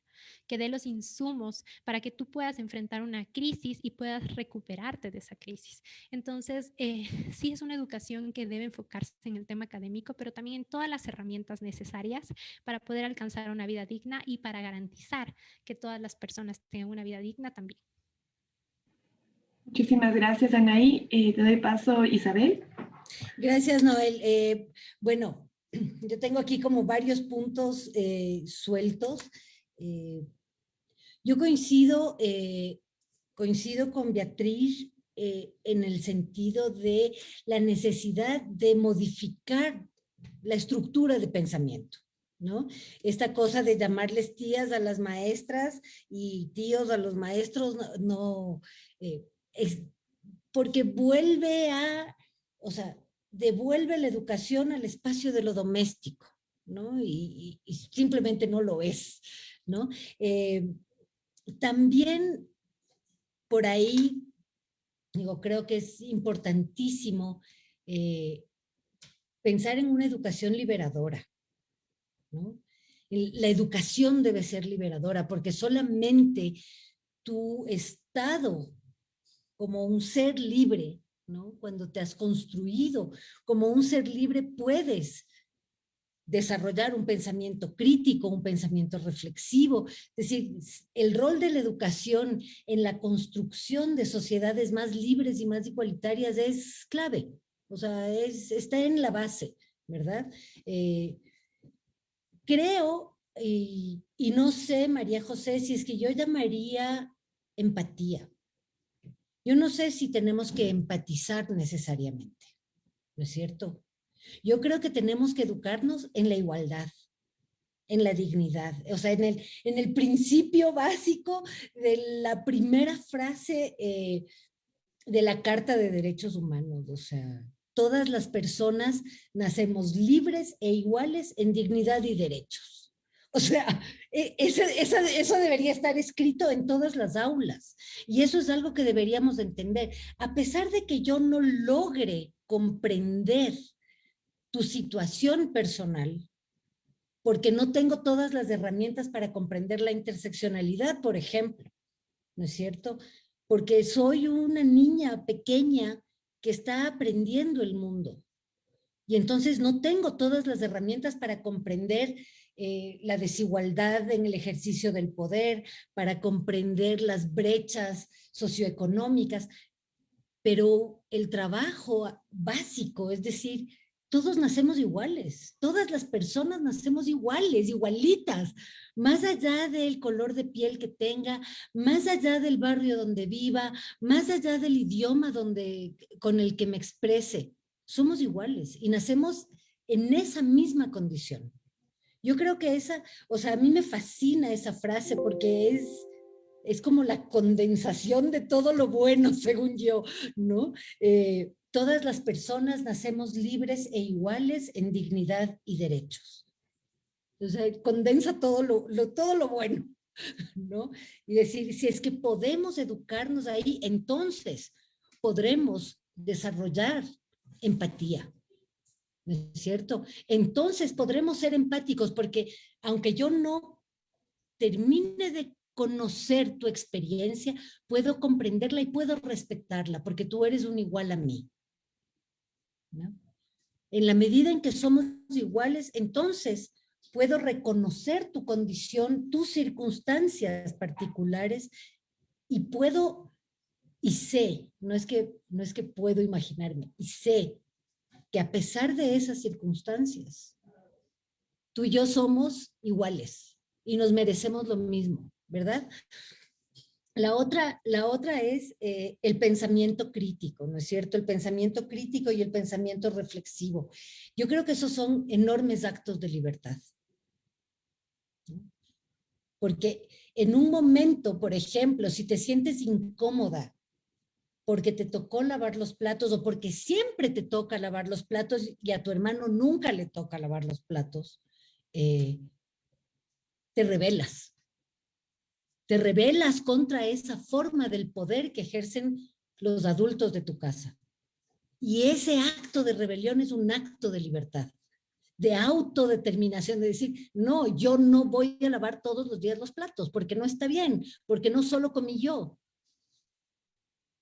que dé los insumos para que tú puedas enfrentar una crisis y puedas recuperarte de esa crisis. Entonces, sí es una educación que debe enfocarse en el tema académico, pero también en todas las herramientas necesarias para poder alcanzar una vida digna y para garantizar que todas las personas tengan una vida digna también. Muchísimas gracias, Anaí. Te doy paso, Isabel. Gracias, Noel. Bueno, yo tengo aquí como varios puntos sueltos. Yo coincido con Beatriz en el sentido de la necesidad de modificar la estructura de pensamiento, ¿no? Esta cosa de llamarles tías a las maestras y tíos a los maestros, es porque vuelve a, o sea, devuelve la educación al espacio de lo doméstico, ¿no? Y simplemente no lo es, ¿no? También por ahí, digo, creo que es importantísimo pensar en una educación liberadora, ¿no? La educación debe ser liberadora, porque solamente tu estado como un ser libre, ¿no? Cuando te has construido como un ser libre, puedes desarrollar un pensamiento crítico, un pensamiento reflexivo. Es decir, el rol de la educación en la construcción de sociedades más libres y más igualitarias es clave. O sea, está en la base, ¿verdad? Creo, y no sé, María José, si es que yo llamaría empatía. Yo no sé si tenemos que empatizar necesariamente, ¿no es cierto? Yo creo que tenemos que educarnos en la igualdad, en la dignidad, o sea, en el principio básico de la primera frase de la Carta de Derechos Humanos, o sea, todas las personas nacemos libres e iguales en dignidad y derechos. O sea, eso debería estar escrito en todas las aulas. Y eso es algo que deberíamos de entender. A pesar de que yo no logre comprender tu situación personal, porque no tengo todas las herramientas para comprender la interseccionalidad, por ejemplo, ¿no es cierto? Porque soy una niña pequeña que está aprendiendo el mundo. Y entonces no tengo todas las herramientas para comprender la desigualdad en el ejercicio del poder, para comprender las brechas socioeconómicas, pero el trabajo básico, es decir, todos nacemos iguales, todas las personas nacemos iguales, igualitas, más allá del color de piel que tenga, más allá del barrio donde viva, más allá del idioma con el que me exprese, somos iguales y nacemos en esa misma condición. Yo creo que o sea, a mí me fascina esa frase porque es como la condensación de todo lo bueno, según yo, ¿no? Todas las personas nacemos libres e iguales en dignidad y derechos. O sea, condensa todo lo bueno, ¿no? Y decir, si es que podemos educarnos ahí, entonces podremos desarrollar empatía, ¿no es cierto? Entonces podremos ser empáticos, porque aunque yo no termine de conocer tu experiencia, puedo comprenderla y puedo respetarla, porque tú eres un igual a mí, ¿no? En la medida en que somos iguales, entonces puedo reconocer tu condición, tus circunstancias particulares y puedo, y sé, no es que puedo imaginarme, y sé que a pesar de esas circunstancias, tú y yo somos iguales y nos merecemos lo mismo, ¿verdad? La otra es el pensamiento crítico, ¿no es cierto? El pensamiento crítico y el pensamiento reflexivo. Yo creo que esos son enormes actos de libertad, ¿no? Porque en un momento, por ejemplo, si te sientes incómoda porque te tocó lavar los platos o porque siempre te toca lavar los platos y a tu hermano nunca le toca lavar los platos, te rebelas. Te rebelas contra esa forma del poder que ejercen los adultos de tu casa. Y ese acto de rebelión es un acto de libertad, de autodeterminación, de decir, no, yo no voy a lavar todos los días los platos, porque no está bien, porque no solo comí yo.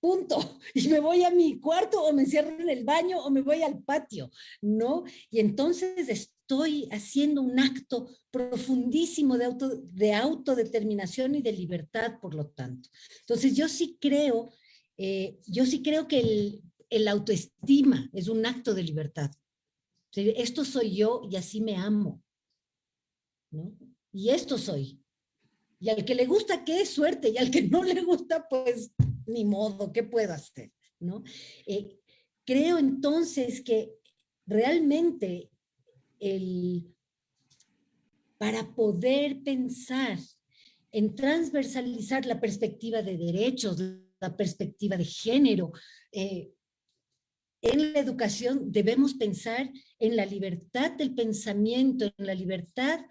Punto. Y me voy a mi cuarto o me encierro en el baño o me voy al patio, ¿no? Y entonces estoy haciendo un acto profundísimo de autodeterminación y de libertad, por lo tanto. Entonces yo sí creo que el autoestima es un acto de libertad. O sea, esto soy yo y así me amo, ¿no? Y esto soy. Y al que le gusta, qué suerte, y al que no le gusta, pues ni modo, ¿qué puedo hacer? ¿No? Creo entonces que realmente para poder pensar en transversalizar la perspectiva de derechos, la perspectiva de género, en la educación debemos pensar en la libertad del pensamiento, en la libertad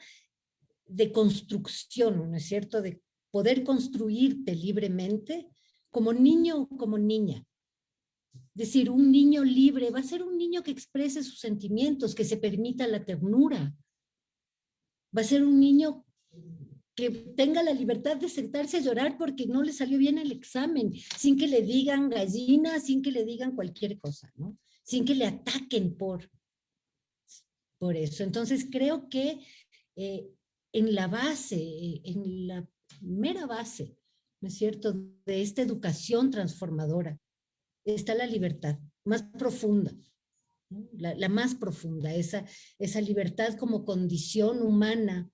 de construcción, ¿no es cierto? De poder construirte libremente como niño o como niña. decir, un niño libre va a ser un niño que exprese sus sentimientos, que se permita la ternura. Va a ser un niño que tenga la libertad de sentarse a llorar porque no le salió bien el examen, sin que le digan gallina, sin que le digan cualquier cosa, ¿no? Sin que le ataquen por eso. Entonces creo que en la base, en la mera base, ¿no es cierto?, de esta educación transformadora, está la libertad más profunda, ¿no? La más profunda, esa libertad como condición humana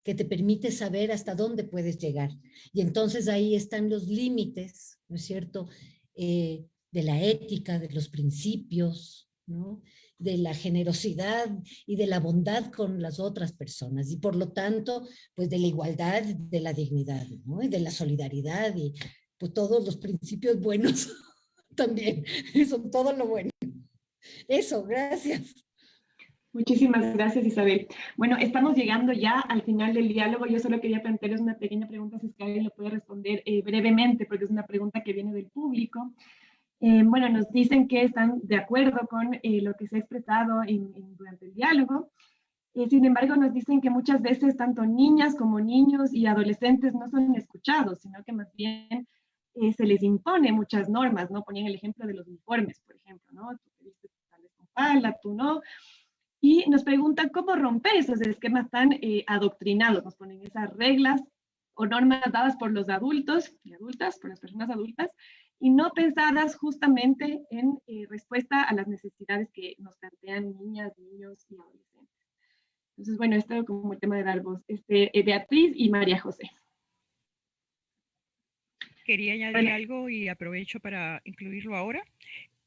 que te permite saber hasta dónde puedes llegar. Y entonces ahí están los límites, ¿no es cierto?, de la ética, de los principios, ¿no?, de la generosidad y de la bondad con las otras personas. Y por lo tanto, pues de la igualdad, de la dignidad, ¿no?, y de la solidaridad y pues todos los principios buenos también. Son todo lo bueno. Eso, gracias. Muchísimas gracias, Isabel. Bueno, estamos llegando ya al final del diálogo. Yo solo quería plantearles una pequeña pregunta, si es que alguien lo puede responder brevemente, porque es una pregunta que viene del público. Bueno, nos dicen que están de acuerdo con lo que se ha expresado durante el diálogo. Sin embargo, nos dicen que muchas veces tanto niñas como niños y adolescentes no son escuchados, sino que más bien se les impone muchas normas, ¿no? Ponían el ejemplo de los uniformes, por ejemplo, ¿no? Tú te vistes tal vez con falda, tú no. Y nos preguntan cómo romper esos esquemas tan adoctrinados. Nos ponen esas reglas o normas dadas por los adultos y adultas, por las personas adultas, y no pensadas justamente en respuesta a las necesidades que nos plantean niñas, niños y adolescentes. Entonces, bueno, esto como el tema de dar voz. Beatriz y María José. Quería añadir algo y aprovecho para incluirlo ahora.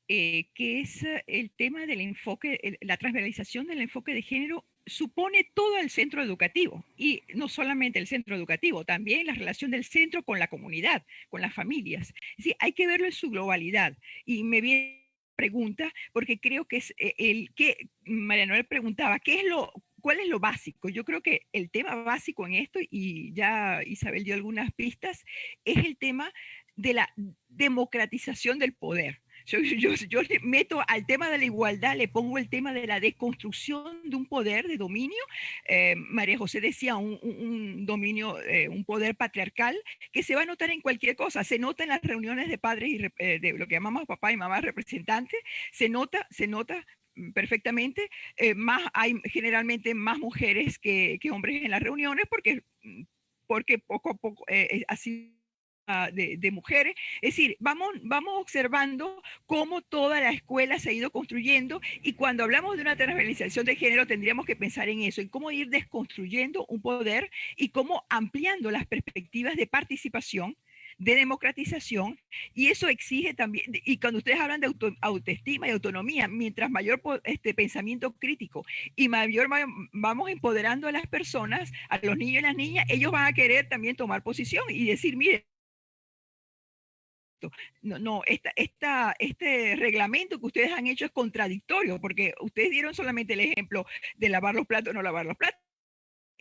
Que es el tema del enfoque, la transversalización del enfoque de género supone todo el centro educativo, y no solamente el centro educativo, también la relación del centro con la comunidad, con las familias. Es decir, hay que verlo en su globalidad. Y me viene pregunta, porque creo que es el que María Noel preguntaba, ¿cuál es lo básico? Yo creo que el tema básico en esto, y ya Isabel dio algunas pistas, es el tema de la democratización del poder. Yo le meto al tema de la igualdad, le pongo el tema de la deconstrucción de un poder de dominio. María José decía un dominio, un poder patriarcal que se va a notar en cualquier cosa. Se nota en las reuniones de padres y de lo que llamamos papá y mamá representantes. Se nota perfectamente. Hay generalmente más mujeres que hombres en las reuniones porque poco a poco así de mujeres. Es decir, vamos observando cómo toda la escuela se ha ido construyendo, y cuando hablamos de una transversalización de género tendríamos que pensar en eso, en cómo ir desconstruyendo un poder y cómo ampliando las perspectivas de participación, de democratización, y eso exige también, y cuando ustedes hablan de autoestima y autonomía, mientras mayor pensamiento crítico y mayor vamos empoderando a las personas, a los niños y las niñas, ellos van a querer también tomar posición y decir, mire, este reglamento que ustedes han hecho es contradictorio, porque ustedes dieron solamente el ejemplo de lavar los platos o no lavar los platos.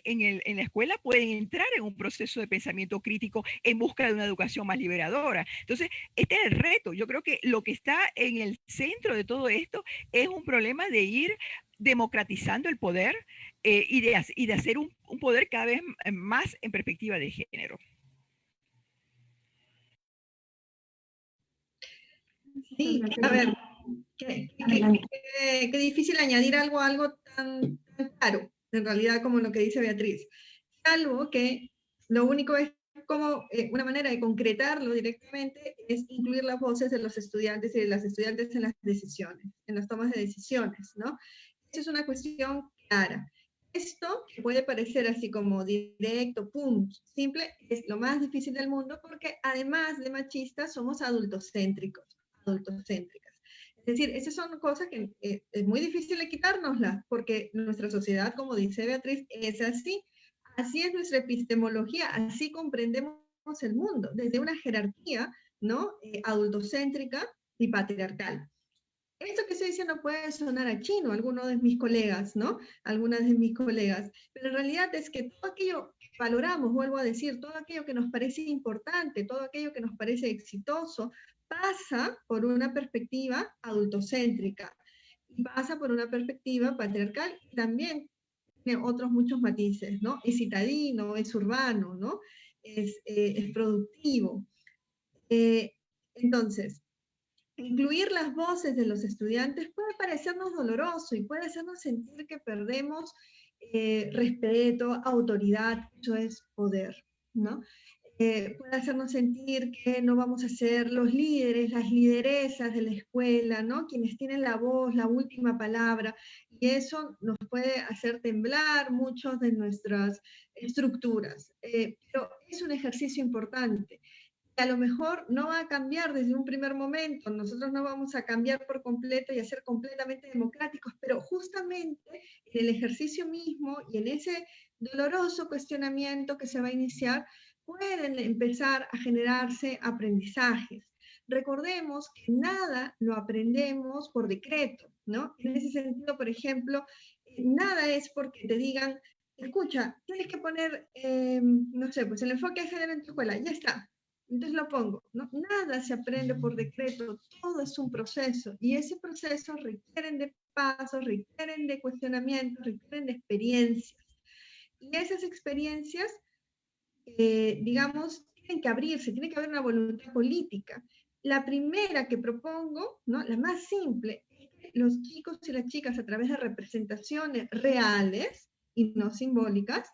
En la escuela pueden entrar en un proceso de pensamiento crítico en busca de una educación más liberadora. Entonces, este es el reto. Yo creo que lo que está en el centro de todo esto es un problema de ir democratizando el poder y de hacer un poder cada vez más en perspectiva de género. Sí, a ver, qué difícil añadir algo tan claro, en realidad, como lo que dice Beatriz. Salvo que lo único es como una manera de concretarlo directamente es incluir las voces de los estudiantes y de las estudiantes en las decisiones, en las tomas de decisiones, ¿no? Esa es una cuestión clara. Esto, que puede parecer así como directo, pum, simple, es lo más difícil del mundo porque además de machistas somos adultocéntricas. Es decir, esas son cosas que es muy difícil de quitárnoslas porque nuestra sociedad, como dice Beatriz, es así. Así es nuestra epistemología, así comprendemos el mundo, desde una jerarquía, ¿no? Adultocéntrica y patriarcal. Esto que estoy diciendo puede sonar a chino a algunos de mis colegas, ¿no? Algunas de mis colegas, pero en realidad es que todo aquello que valoramos, vuelvo a decir, todo aquello que nos parece importante, todo aquello que nos parece exitoso, pasa por una perspectiva adultocéntrica y pasa por una perspectiva patriarcal y también tiene otros muchos matices, ¿no? Es citadino, es urbano, ¿no? Es productivo. Entonces, incluir las voces de los estudiantes puede parecernos doloroso y puede hacernos sentir que perdemos respeto, autoridad, eso es poder, ¿no? Puede hacernos sentir que no vamos a ser los líderes, las lideresas de la escuela, ¿no? Quienes tienen la voz, la última palabra, y eso nos puede hacer temblar muchas de nuestras estructuras. Pero es un ejercicio importante. A lo mejor no va a cambiar desde un primer momento, nosotros no vamos a cambiar por completo y a ser completamente democráticos, pero justamente en el ejercicio mismo y en ese doloroso cuestionamiento que se va a iniciar, pueden empezar a generarse aprendizajes. Recordemos que nada lo aprendemos por decreto, ¿no? En ese sentido, por ejemplo, nada es porque te digan, escucha, tienes que poner, no sé, pues el enfoque de género en tu escuela, ya está. Entonces lo pongo, ¿no? Nada se aprende por decreto, todo es un proceso y ese proceso requieren de pasos, requieren de cuestionamientos, requieren de experiencias. Y esas experiencias, digamos, tienen que abrirse, tiene que haber una voluntad política. La primera que propongo, ¿no? La más simple, es que los chicos y las chicas a través de representaciones reales y no simbólicas,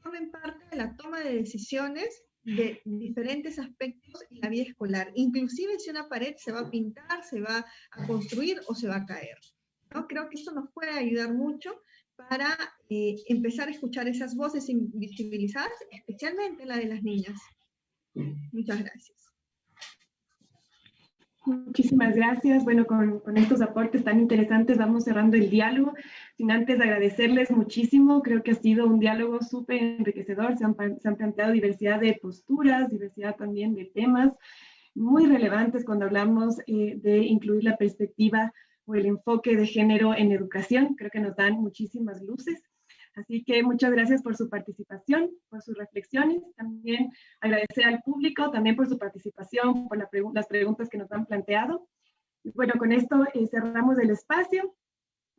formen parte de la toma de decisiones de diferentes aspectos en la vida escolar, inclusive si una pared se va a pintar, se va a construir o se va a caer, ¿no? Creo que esto nos puede ayudar mucho para empezar a escuchar esas voces invisibilizadas, especialmente la de las niñas. Muchas gracias. Muchísimas gracias. Bueno, con estos aportes tan interesantes vamos cerrando el diálogo. Sin antes agradecerles muchísimo, creo que ha sido un diálogo súper enriquecedor. Se han planteado diversidad de posturas, diversidad también de temas muy relevantes cuando hablamos de incluir la perspectiva o el enfoque de género en educación. Creo que nos dan muchísimas luces. Así que muchas gracias por su participación, por sus reflexiones. También agradecer al público, también por su participación, por las preguntas que nos han planteado. Y bueno, con esto cerramos el espacio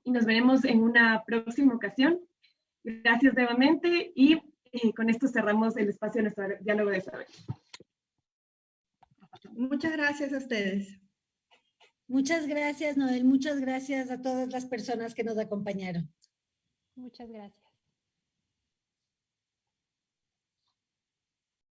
y nos veremos en una próxima ocasión. Gracias nuevamente y con esto cerramos el espacio de nuestro diálogo de saber. Muchas gracias a ustedes. Muchas gracias, Noel. Muchas gracias a todas las personas que nos acompañaron. Muchas gracias.